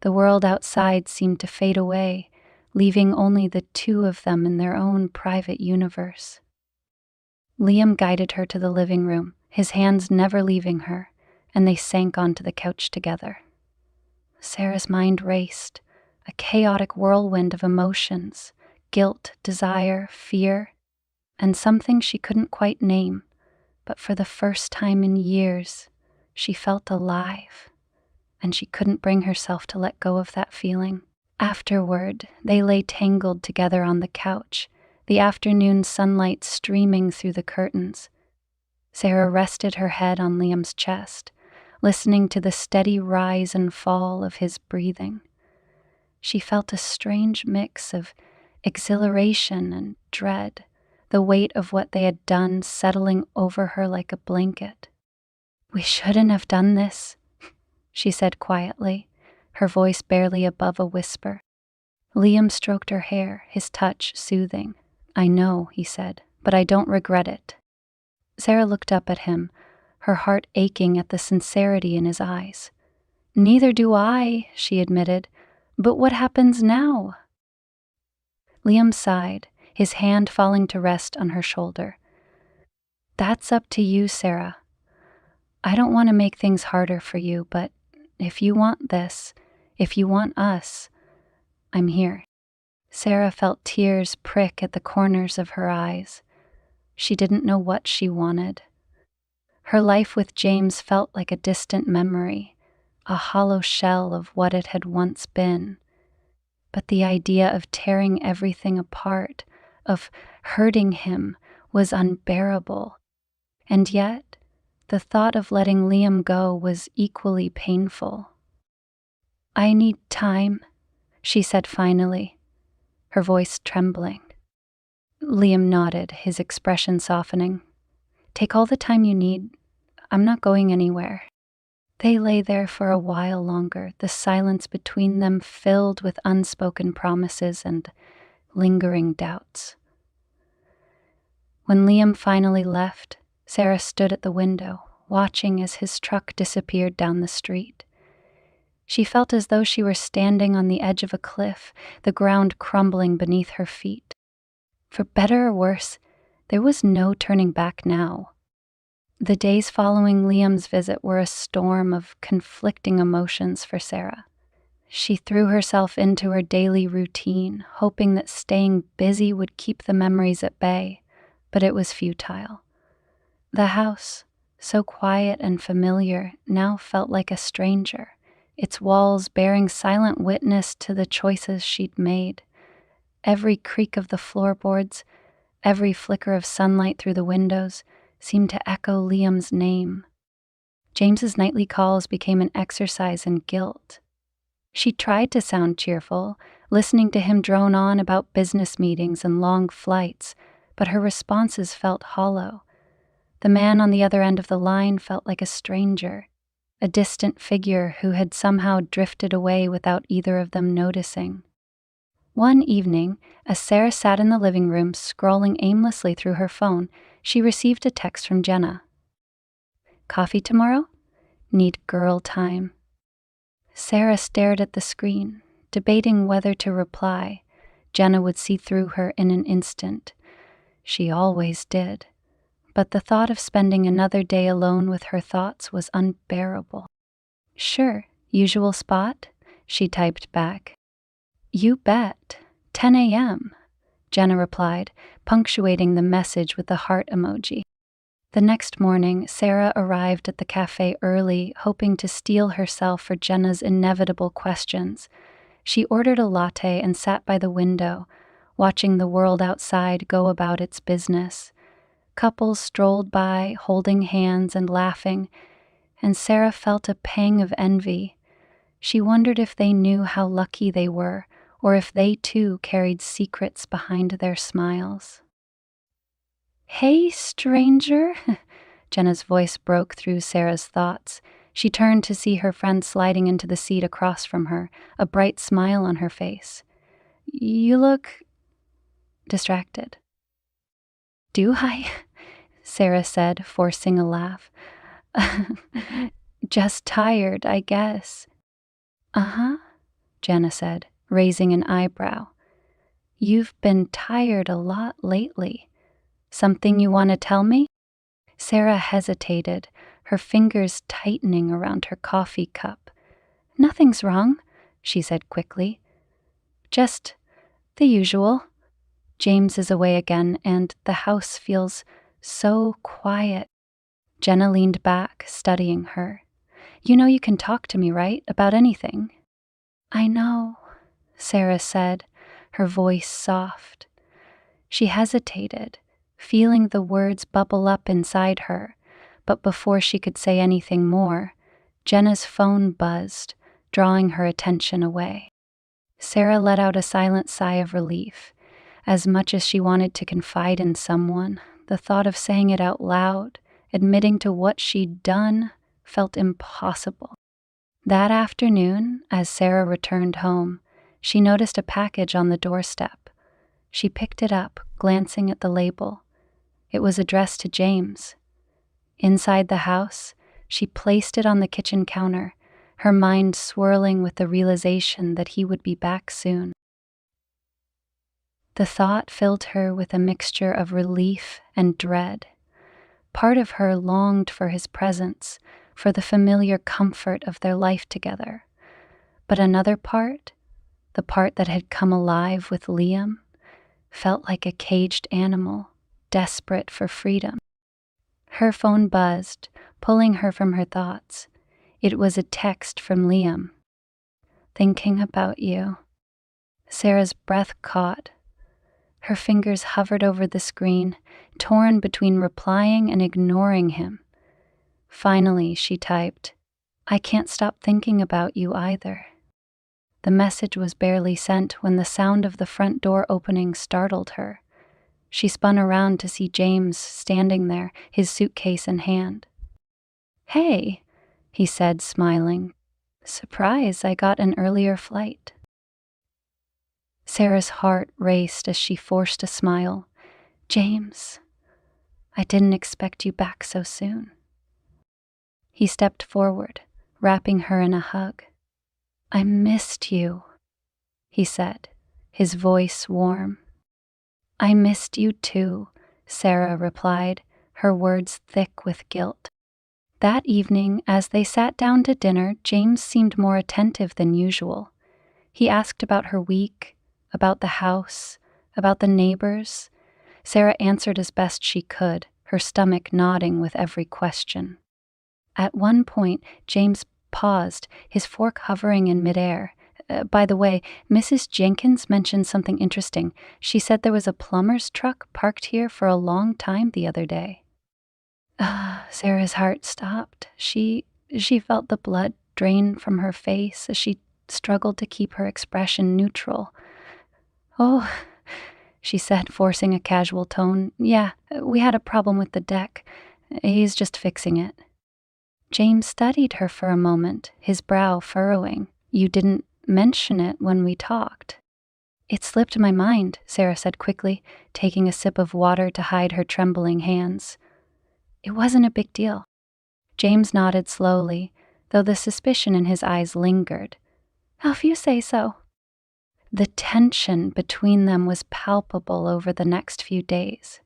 The world outside seemed to fade away, leaving only the two of them in their own private universe. Liam guided her to the living room, his hands never leaving her, and they sank onto the couch together. Sarah's mind raced, a chaotic whirlwind of emotions, guilt, desire, fear, and something she couldn't quite name, but for the first time in years, she felt alive, and she couldn't bring herself to let go of that feeling. Afterward, they lay tangled together on the couch, the afternoon sunlight streaming through the curtains. Sarah rested her head on Liam's chest, listening to the steady rise and fall of his breathing. She felt a strange mix of exhilaration and dread, the weight of what they had done settling over her like a blanket. "We shouldn't have done this," she said quietly, her voice barely above a whisper. Liam stroked her hair, his touch soothing. "I know," he said, "but I don't regret it." Sarah looked up at him, her heart aching at the sincerity in his eyes. "Neither do I," she admitted, "but what happens now?" Liam sighed, his hand falling to rest on her shoulder. "That's up to you, Sarah. I don't want to make things harder for you, but if you want this, if you want us, I'm here." Sarah felt tears prick at the corners of her eyes. She didn't know what she wanted. Her life with James felt like a distant memory, a hollow shell of what it had once been. But the idea of tearing everything apart, of hurting him, was unbearable. And yet, the thought of letting Liam go was equally painful. "I need time," she said finally, her voice trembling. Liam nodded, his expression softening. "Take all the time you need. I'm not going anywhere." They lay there for a while longer, the silence between them filled with unspoken promises and lingering doubts. When Liam finally left, Sarah stood at the window, watching as his truck disappeared down the street. She felt as though she were standing on the edge of a cliff, the ground crumbling beneath her feet. For better or worse, there was no turning back now. The days following Liam's visit were a storm of conflicting emotions for Sarah. She threw herself into her daily routine, hoping that staying busy would keep the memories at bay, but it was futile. The house, so quiet and familiar, now felt like a stranger, its walls bearing silent witness to the choices she'd made. Every creak of the floorboards, every flicker of sunlight through the windows seemed to echo Liam's name. James's nightly calls became an exercise in guilt. She tried to sound cheerful, listening to him drone on about business meetings and long flights, but her responses felt hollow. The man on the other end of the line felt like a stranger, a distant figure who had somehow drifted away without either of them noticing. One evening, as Sarah sat in the living room scrolling aimlessly through her phone, she received a text from Jenna. "Coffee tomorrow? Need girl time." Sarah stared at the screen, debating whether to reply. Jenna would see through her in an instant. She always did. But the thought of spending another day alone with her thoughts was unbearable. "Sure, usual spot?" she typed back. "You bet. 10 a.m., Jenna replied, punctuating the message with the heart emoji. The next morning, Sarah arrived at the cafe early, hoping to steel herself for Jenna's inevitable questions. She ordered a latte and sat by the window, watching the world outside go about its business. Couples strolled by, holding hands and laughing, and Sarah felt a pang of envy. She wondered if they knew how lucky they were, or if they too carried secrets behind their smiles. "Hey, stranger," Jenna's voice broke through Sarah's thoughts. She turned to see her friend sliding into the seat across from her, a bright smile on her face. "You look distracted." "Do I?" Sarah said, forcing a laugh. "Just tired, I guess." "Uh-huh," Jenna said, raising an eyebrow. "You've been tired a lot lately. Something you want to tell me?" Sarah hesitated, her fingers tightening around her coffee cup. "Nothing's wrong," she said quickly. "Just the usual. James is away again, and the house feels so quiet." Jenna leaned back, studying her. "You know you can talk to me, right? About anything." "I know," Sarah said, her voice soft. She hesitated, feeling the words bubble up inside her, but before she could say anything more, Jenna's phone buzzed, drawing her attention away. Sarah let out a silent sigh of relief. As much as she wanted to confide in someone, the thought of saying it out loud, admitting to what she'd done, felt impossible. That afternoon, as Sarah returned home, she noticed a package on the doorstep. She picked it up, glancing at the label. It was addressed to James. Inside the house, she placed it on the kitchen counter, her mind swirling with the realization that he would be back soon. The thought filled her with a mixture of relief and dread. Part of her longed for his presence, for the familiar comfort of their life together. But another part, the part that had come alive with Liam, felt like a caged animal, desperate for freedom. Her phone buzzed, pulling her from her thoughts. It was a text from Liam. "Thinking about you." Sarah's breath caught. Her fingers hovered over the screen, torn between replying and ignoring him. Finally, she typed, "I can't stop thinking about you either." The message was barely sent when the sound of the front door opening startled her. She spun around to see James standing there, his suitcase in hand. "Hey," he said, smiling. "Surprise, I got an earlier flight." Sarah's heart raced as she forced a smile. "James, I didn't expect you back so soon." He stepped forward, wrapping her in a hug. "I missed you," he said, his voice warm. "I missed you too," Sarah replied, her words thick with guilt. That evening, as they sat down to dinner, James seemed more attentive than usual. He asked about her week, about the house, about the neighbors. Sarah answered as best she could, her stomach nodding with every question. At one point, James paused, his fork hovering in midair. By the way, Mrs. Jenkins mentioned something interesting. She said there was a plumber's truck parked here for a long time the other day. Sarah's heart stopped. She felt the blood drain from her face as she struggled to keep her expression neutral. "Oh," she said, forcing a casual tone. "Yeah, we had a problem with the deck. He's just fixing it." James studied her for a moment, his brow furrowing. "You didn't mention it when we talked." "It slipped my mind," Sarah said quickly, taking a sip of water to hide her trembling hands. "It wasn't a big deal." James nodded slowly, though the suspicion in his eyes lingered. "Oh, if you say so." The tension between them was palpable over the next few days.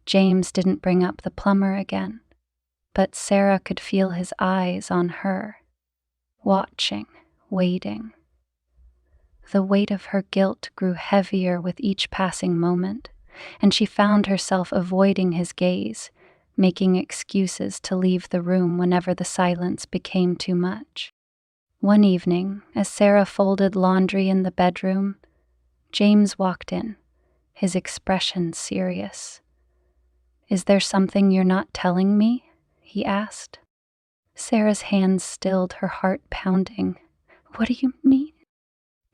James didn't bring up the plumber again, but Sarah could feel his eyes on her, watching, waiting. The weight of her guilt grew heavier with each passing moment, and she found herself avoiding his gaze, making excuses to leave the room whenever the silence became too much. One evening, as Sarah folded laundry in the bedroom, James walked in, his expression serious. "Is there something you're not telling me?" he asked. Sarah's hands stilled, her heart pounding. "What do you mean?"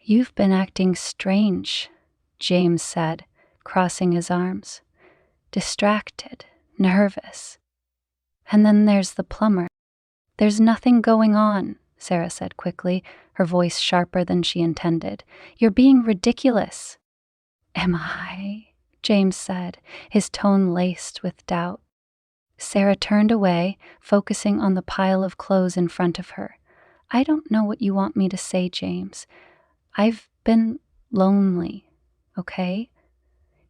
"You've been acting strange," James said, crossing his arms. "Distracted, nervous. And then there's the plumber." "There's nothing going on," Sarah said quickly, her voice sharper than she intended. "You're being ridiculous." "Am I?" James said, his tone laced with doubt. Sarah turned away, focusing on the pile of clothes in front of her. "I don't know what you want me to say, James. I've been lonely, okay?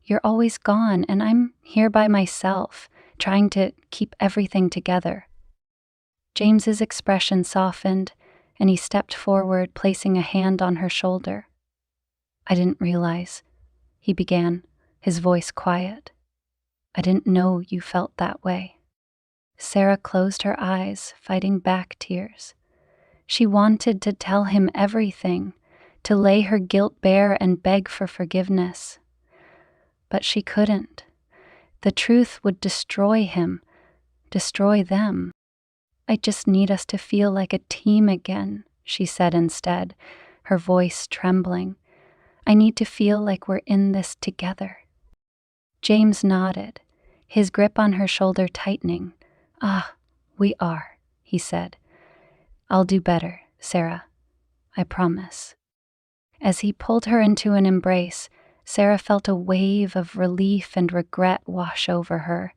You're always gone, and I'm here by myself, trying to keep everything together." James's expression softened, and he stepped forward, placing a hand on her shoulder. "I didn't realize," he began, his voice quiet. "I didn't know you felt that way." Sarah closed her eyes, fighting back tears. She wanted to tell him everything, to lay her guilt bare and beg for forgiveness. But she couldn't. The truth would destroy him, destroy them. "I just need us to feel like a team again," she said instead, her voice trembling. "I need to feel like we're in this together." James nodded, his grip on her shoulder tightening. "Ah, we are," he said. "I'll do better, Sarah. I promise." As he pulled her into an embrace, Sarah felt a wave of relief and regret wash over her.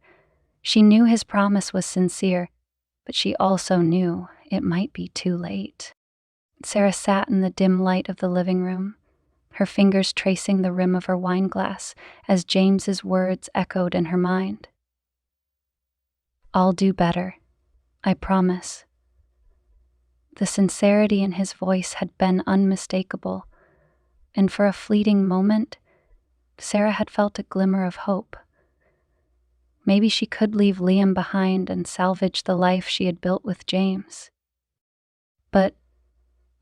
She knew his promise was sincere, but she also knew it might be too late. Sarah sat in the dim light of the living room, her fingers tracing the rim of her wine glass as James's words echoed in her mind. "I'll do better. I promise." The sincerity in his voice had been unmistakable, and for a fleeting moment, Sarah had felt a glimmer of hope. Maybe she could leave Liam behind and salvage the life she had built with James. But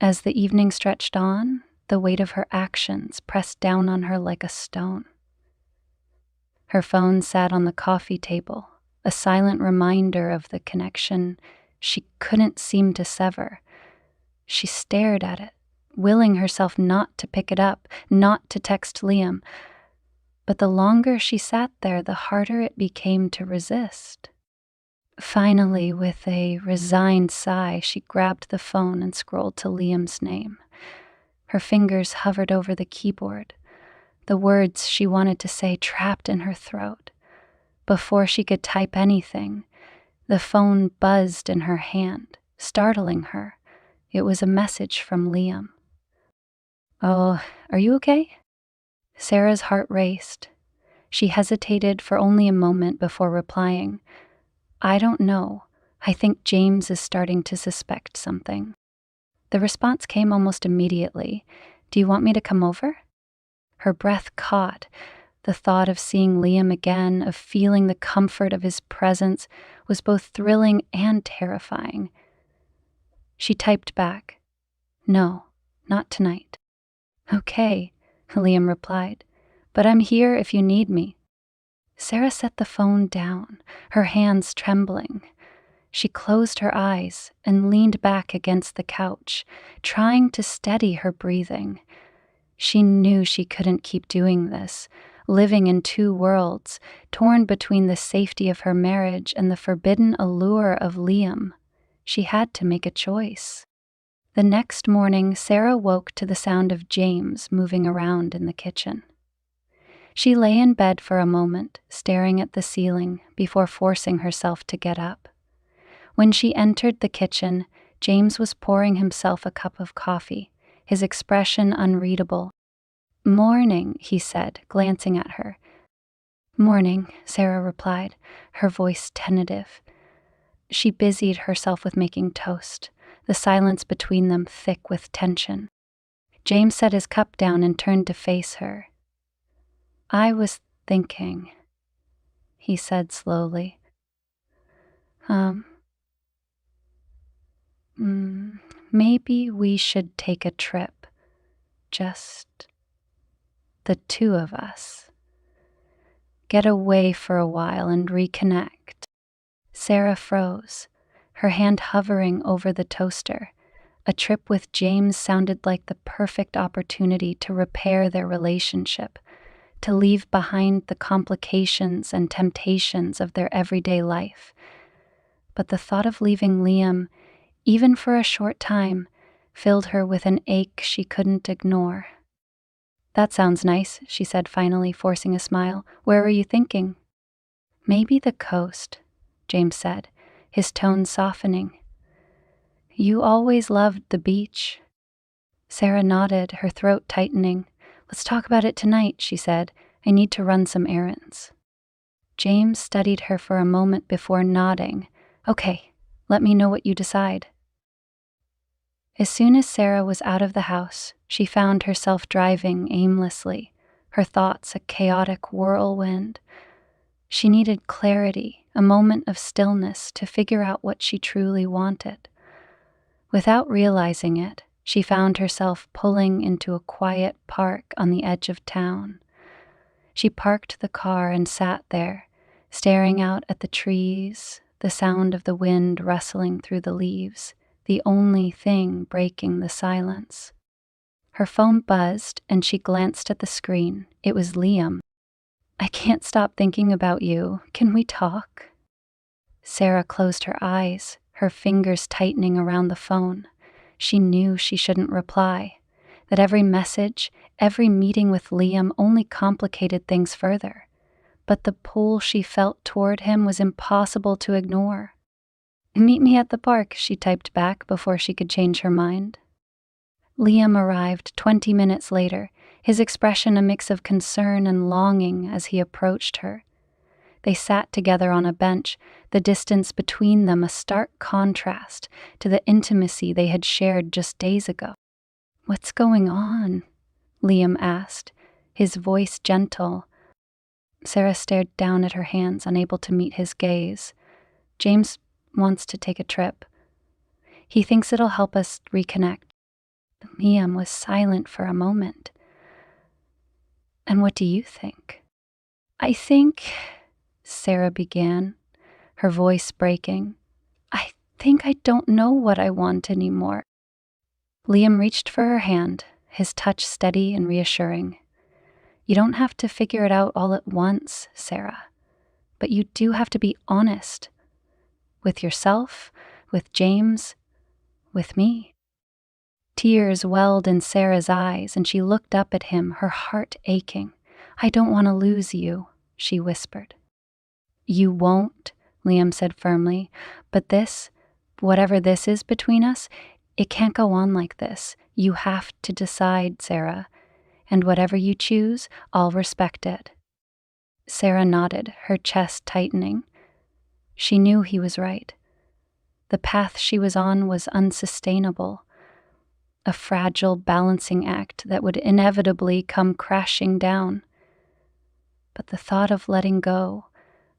as the evening stretched on, the weight of her actions pressed down on her like a stone. Her phone sat on the coffee table, a silent reminder of the connection she couldn't seem to sever. She stared at it, willing herself not to pick it up, not to text Liam. But the longer she sat there, the harder it became to resist. Finally, with a resigned sigh, she grabbed the phone and scrolled to Liam's name. Her fingers hovered over the keyboard, the words she wanted to say trapped in her throat. Before she could type anything, the phone buzzed in her hand, startling her. It was a message from Liam. "Oh, are you okay?" Sarah's heart raced. She hesitated for only a moment before replying. "I don't know. I think James is starting to suspect something." The response came almost immediately. "Do you want me to come over?" Her breath caught. The thought of seeing Liam again, of feeling the comfort of his presence, was both thrilling and terrifying. She typed back, "No, not tonight." "Okay," Liam replied, "but I'm here if you need me." Sarah set the phone down, her hands trembling. She closed her eyes and leaned back against the couch, trying to steady her breathing. She knew she couldn't keep doing this, living in two worlds, torn between the safety of her marriage and the forbidden allure of Liam. She had to make a choice. The next morning, Sarah woke to the sound of James moving around in the kitchen. She lay in bed for a moment, staring at the ceiling before forcing herself to get up. When she entered the kitchen, James was pouring himself a cup of coffee, his expression unreadable. "Morning," he said, glancing at her. "Morning," Sarah replied, her voice tentative. She busied herself with making toast, the silence between them thick with tension. James set his cup down and turned to face her. "I was thinking," he said slowly. Maybe we should take a trip. Just the two of us. Get away for a while and reconnect." Sarah froze, her hand hovering over the toaster. A trip with James sounded like the perfect opportunity to repair their relationship, to leave behind the complications and temptations of their everyday life. But the thought of leaving Liam, even for a short time, filled her with an ache she couldn't ignore. "That sounds nice," she said finally, forcing a smile. "Where were you thinking?" "Maybe the coast," James said, his tone softening. "You always loved the beach." Sarah nodded, her throat tightening. "Let's talk about it tonight," she said. "I need to run some errands." James studied her for a moment before nodding. "Okay, let me know what you decide." As soon as Sarah was out of the house, she found herself driving aimlessly, her thoughts a chaotic whirlwind. She needed clarity, a moment of stillness to figure out what she truly wanted. Without realizing it, she found herself pulling into a quiet park on the edge of town. She parked the car and sat there, staring out at the trees, the sound of the wind rustling through the leaves, the only thing breaking the silence. Her phone buzzed and she glanced at the screen. It was Liam. "I can't stop thinking about you. Can we talk?" Sarah closed her eyes, her fingers tightening around the phone. She knew she shouldn't reply, that every message, every meeting with Liam only complicated things further. But the pull she felt toward him was impossible to ignore. "Meet me at the park," she typed back before she could change her mind. Liam arrived 20 minutes later, his expression a mix of concern and longing as he approached her. They sat together on a bench, the distance between them a stark contrast to the intimacy they had shared just days ago. "What's going on?" Liam asked, his voice gentle. Sarah stared down at her hands, unable to meet his gaze. "James wants to take a trip. He thinks it'll help us reconnect." Liam was silent for a moment. "And what do you think?" "I think," Sarah began, her voice breaking, "I think I don't know what I want anymore." Liam reached for her hand, his touch steady and reassuring. "You don't have to figure it out all at once, Sarah, but you do have to be honest. With yourself, with James, with me." Tears welled in Sarah's eyes, and she looked up at him, her heart aching. "I don't want to lose you," she whispered. "You won't," Liam said firmly, "but this, whatever this is between us, it can't go on like this. You have to decide, Sarah, and whatever you choose, I'll respect it." Sarah nodded, her chest tightening. She knew he was right. The path she was on was unsustainable, a fragile balancing act that would inevitably come crashing down. But the thought of letting go,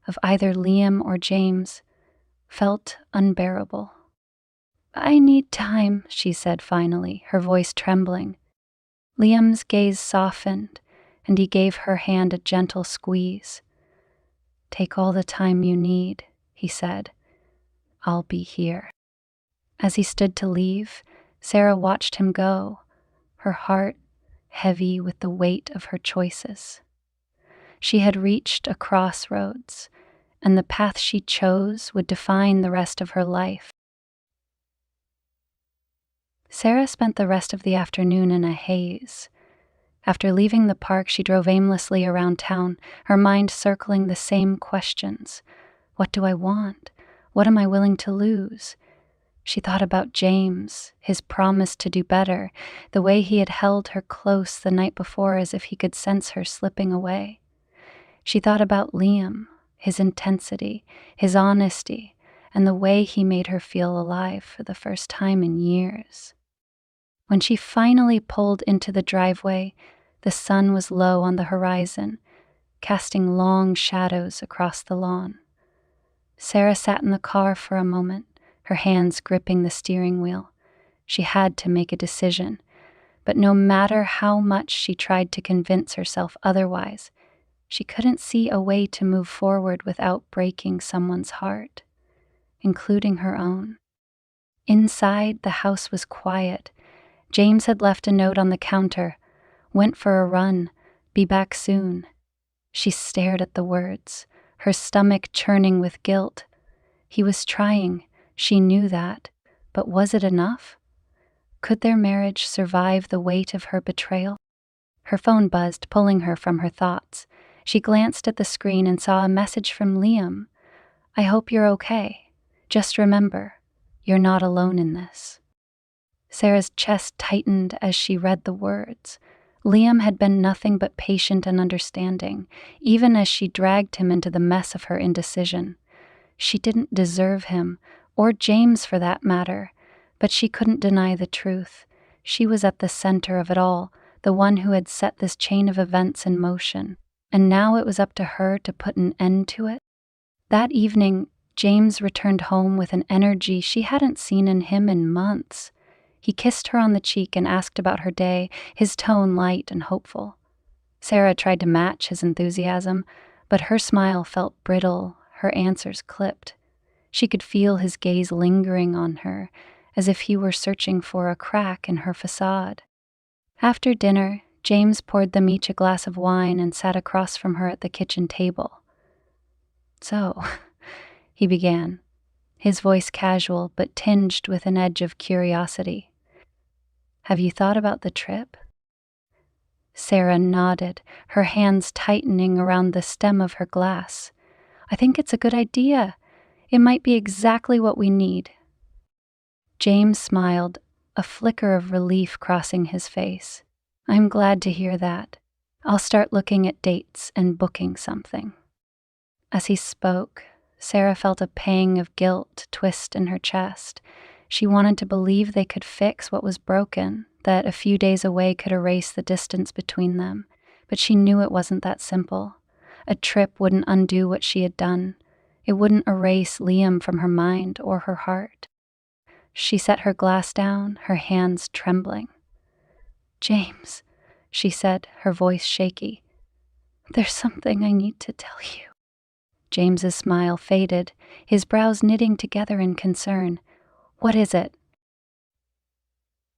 of either Liam or James, felt unbearable. I need time, she said finally, her voice trembling. Liam's gaze softened, and he gave her hand a gentle squeeze. Take all the time you need, he said. I'll be here. As he stood to leave, Sarah watched him go, her heart heavy with the weight of her choices. She had reached a crossroads, and the path she chose would define the rest of her life. Sarah spent the rest of the afternoon in a haze. After leaving the park, she drove aimlessly around town, her mind circling the same questions. What do I want? What am I willing to lose? She thought about James, his promise to do better, the way he had held her close the night before as if he could sense her slipping away. She thought about Liam, his intensity, his honesty, and the way he made her feel alive for the first time in years. When she finally pulled into the driveway, the sun was low on the horizon, casting long shadows across the lawn. Sarah sat in the car for a moment, her hands gripping the steering wheel. She had to make a decision, but no matter how much she tried to convince herself otherwise, she couldn't see a way to move forward without breaking someone's heart, including her own. Inside, the house was quiet. James had left a note on the counter, went for a run, be back soon. She stared at the words, her stomach churning with guilt. He was trying, she knew that, but was it enough? Could their marriage survive the weight of her betrayal? Her phone buzzed, pulling her from her thoughts. She glanced at the screen and saw a message from Liam. I hope you're okay. Just remember, you're not alone in this. Sarah's chest tightened as she read the words. Liam had been nothing but patient and understanding, even as she dragged him into the mess of her indecision. She didn't deserve him, or James for that matter, but she couldn't deny the truth. She was at the center of it all, the one who had set this chain of events in motion, and now it was up to her to put an end to it. That evening, James returned home with an energy she hadn't seen in him in months. He kissed her on the cheek and asked about her day, his tone light and hopeful. Sarah tried to match his enthusiasm, but her smile felt brittle, her answers clipped. She could feel his gaze lingering on her, as if he were searching for a crack in her facade. After dinner, James poured them each a glass of wine and sat across from her at the kitchen table. So, he began, his voice casual but tinged with an edge of curiosity. Have you thought about the trip? Sarah nodded, her hands tightening around the stem of her glass. I think it's a good idea. It might be exactly what we need. James smiled, a flicker of relief crossing his face. I'm glad to hear that. I'll start looking at dates and booking something. As he spoke, Sarah felt a pang of guilt twist in her chest. She wanted to believe they could fix what was broken, that a few days away could erase the distance between them, but she knew it wasn't that simple. A trip wouldn't undo what she had done. It wouldn't erase Liam from her mind or her heart. She set her glass down, her hands trembling. James, she said, her voice shaky, there's something I need to tell you. James's smile faded, his brows knitting together in concern. What is it?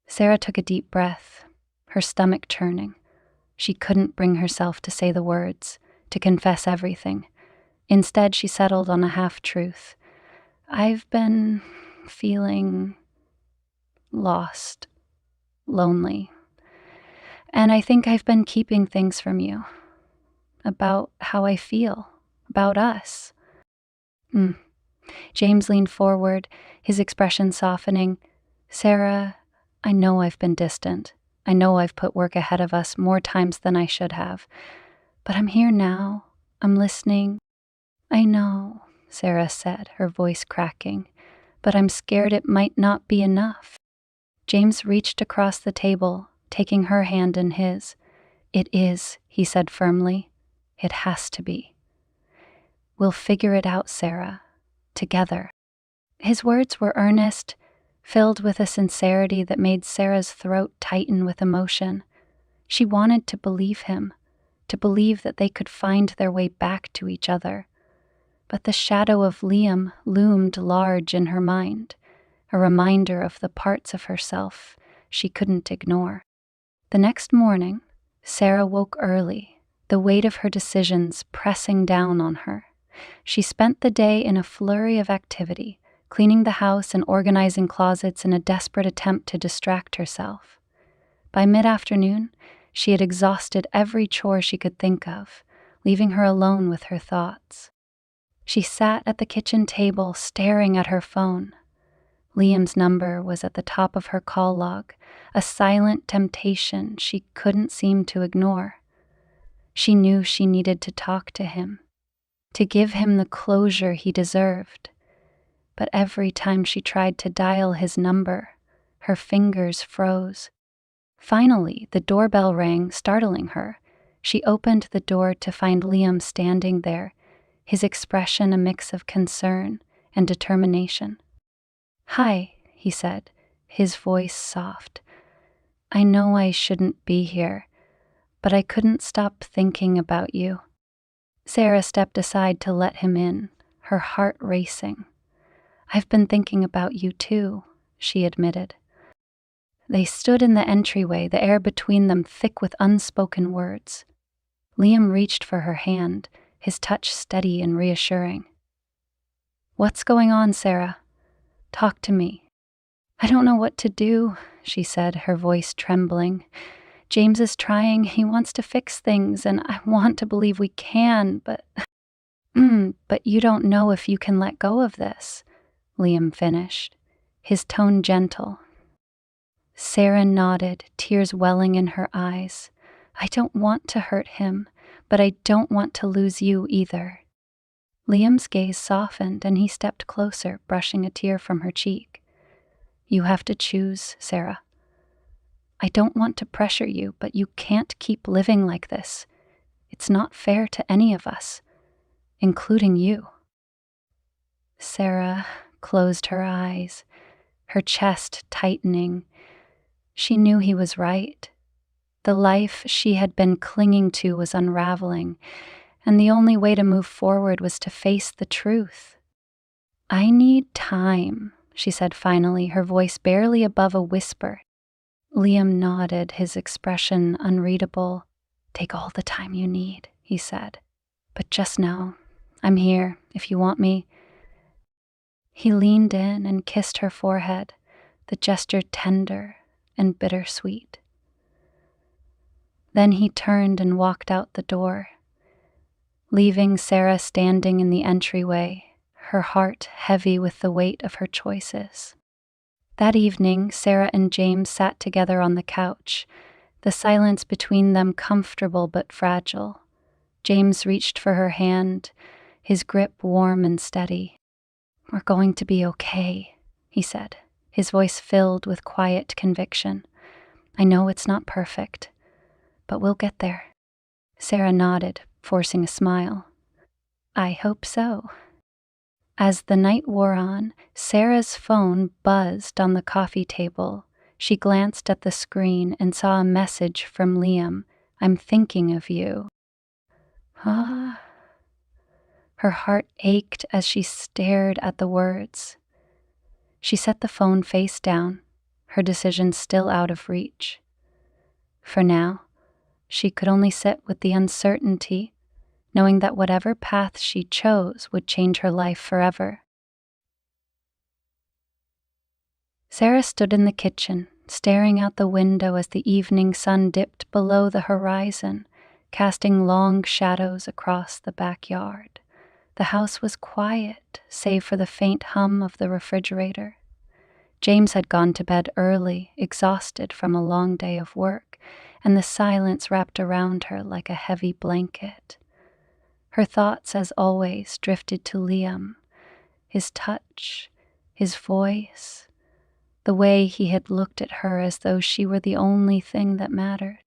Sarah took a deep breath, her stomach churning. She couldn't bring herself to say the words, to confess everything. Instead, she settled on a half-truth. I've been feeling lost, lonely. And I think I've been keeping things from you. About how I feel, about us. James leaned forward, his expression softening. Sarah, I know I've been distant. I know I've put work ahead of us more times than I should have. But I'm here now. I'm listening. I know, Sarah said, her voice cracking. But I'm scared it might not be enough. James reached across the table, taking her hand in his. It is, he said firmly. It has to be. We'll figure it out, Sarah. Together. His words were earnest, filled with a sincerity that made Sarah's throat tighten with emotion. She wanted to believe him, to believe that they could find their way back to each other. But the shadow of Liam loomed large in her mind, a reminder of the parts of herself she couldn't ignore. The next morning, Sarah woke early, the weight of her decisions pressing down on her. She spent the day in a flurry of activity, cleaning the house and organizing closets in a desperate attempt to distract herself. By mid-afternoon, she had exhausted every chore she could think of, leaving her alone with her thoughts. She sat at the kitchen table staring at her phone. Liam's number was at the top of her call log, a silent temptation she couldn't seem to ignore. She knew she needed to talk to him, to give him the closure he deserved. But every time she tried to dial his number, her fingers froze. Finally, the doorbell rang, startling her. She opened the door to find Liam standing there, his expression a mix of concern and determination. "Hi," he said, his voice soft. "I know I shouldn't be here, but I couldn't stop thinking about you." Sarah stepped aside to let him in, her heart racing. "I've been thinking about you too," she admitted. They stood in the entryway, the air between them thick with unspoken words. Liam reached for her hand, his touch steady and reassuring. "What's going on, Sarah? Talk to me." "I don't know what to do," she said, her voice trembling. "James is trying, he wants to fix things, and I want to believe we can, but but you don't know if you can let go of this," Liam finished, his tone gentle. Sarah nodded, tears welling in her eyes. "I don't want to hurt him, but I don't want to lose you either." Liam's gaze softened and he stepped closer, brushing a tear from her cheek. "You have to choose, Sarah. I don't want to pressure you, but you can't keep living like this. It's not fair to any of us, including you." Sarah closed her eyes, her chest tightening. She knew he was right. The life she had been clinging to was unraveling, and the only way to move forward was to face the truth. "I need time," she said finally, her voice barely above a whisper. Liam nodded, his expression unreadable. "Take all the time you need," he said. "But just know, I'm here if you want me." He leaned in and kissed her forehead, the gesture tender and bittersweet. Then he turned and walked out the door, leaving Sarah standing in the entryway, her heart heavy with the weight of her choices. That evening, Sarah and James sat together on the couch, the silence between them comfortable but fragile. James reached for her hand, his grip warm and steady. "We're going to be okay," he said, his voice filled with quiet conviction. "I know it's not perfect, but we'll get there." Sarah nodded, forcing a smile. "I hope so." As the night wore on, Sarah's phone buzzed on the coffee table. She glanced at the screen and saw a message from Liam. "I'm thinking of you." Ah. Her heart ached as she stared at the words. She set the phone face down, her decision still out of reach. For now, she could only sit with the uncertainty, knowing that whatever path she chose would change her life forever. Sarah stood in the kitchen, staring out the window as the evening sun dipped below the horizon, casting long shadows across the backyard. The house was quiet, save for the faint hum of the refrigerator. James had gone to bed early, exhausted from a long day of work, and the silence wrapped around her like a heavy blanket. Her thoughts, as always, drifted to Liam, his touch, his voice, the way he had looked at her as though she were the only thing that mattered.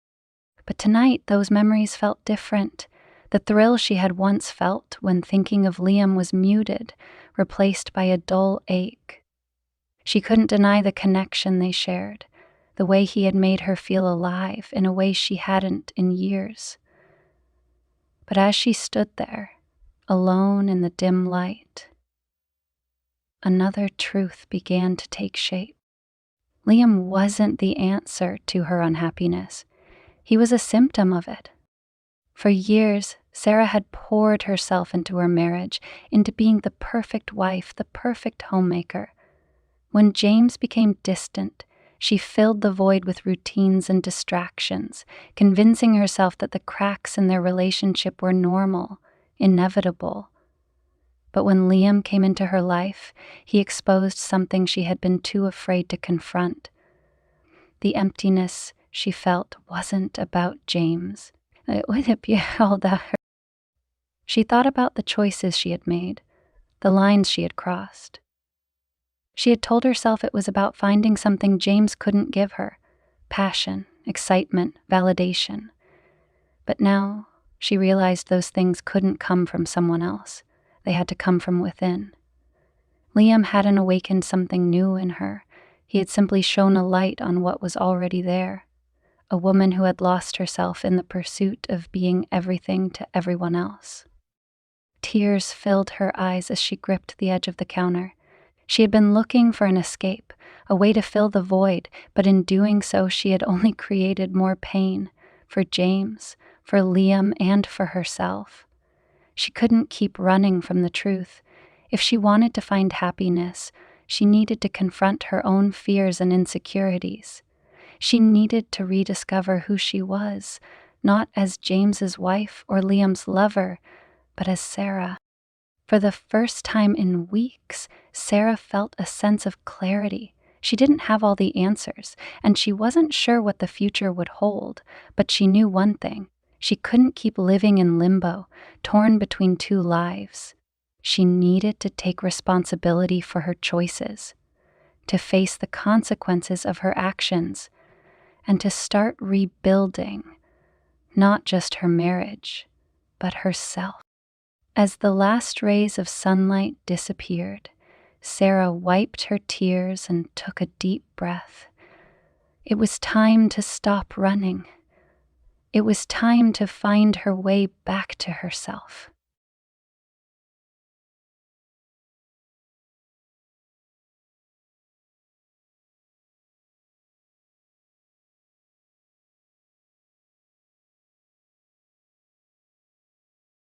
But tonight those memories felt different. The thrill she had once felt when thinking of Liam was muted, replaced by a dull ache. She couldn't deny the connection they shared, the way he had made her feel alive in a way she hadn't in years. But as she stood there, alone in the dim light, another truth began to take shape. Liam wasn't the answer to her unhappiness. He was a symptom of it. For years, Sarah had poured herself into her marriage, into being the perfect wife, the perfect homemaker. When James became distant, she filled the void with routines and distractions, convincing herself that the cracks in their relationship were normal, inevitable. But when Liam came into her life, he exposed something she had been too afraid to confront. The emptiness she felt wasn't about James. It wouldn't be all about her. She thought about the choices she had made, the lines she had crossed. She had told herself it was about finding something James couldn't give her: passion, excitement, validation. But now she realized those things couldn't come from someone else. They had to come from within. Liam hadn't awakened something new in her. He had simply shone a light on what was already there. A woman who had lost herself in the pursuit of being everything to everyone else. Tears filled her eyes as she gripped the edge of the counter. She had been looking for an escape, a way to fill the void, but in doing so she had only created more pain for James, for Liam, and for herself. She couldn't keep running from the truth. If she wanted to find happiness, she needed to confront her own fears and insecurities. She needed to rediscover who she was, not as James's wife or Liam's lover, but as Sarah. For the first time in weeks, Sarah felt a sense of clarity. She didn't have all the answers, and she wasn't sure what the future would hold, but she knew one thing: she couldn't keep living in limbo, torn between two lives. She needed to take responsibility for her choices, to face the consequences of her actions, and to start rebuilding, not just her marriage, but herself. As the last rays of sunlight disappeared, Sarah wiped her tears and took a deep breath. It was time to stop running. It was time to find her way back to herself.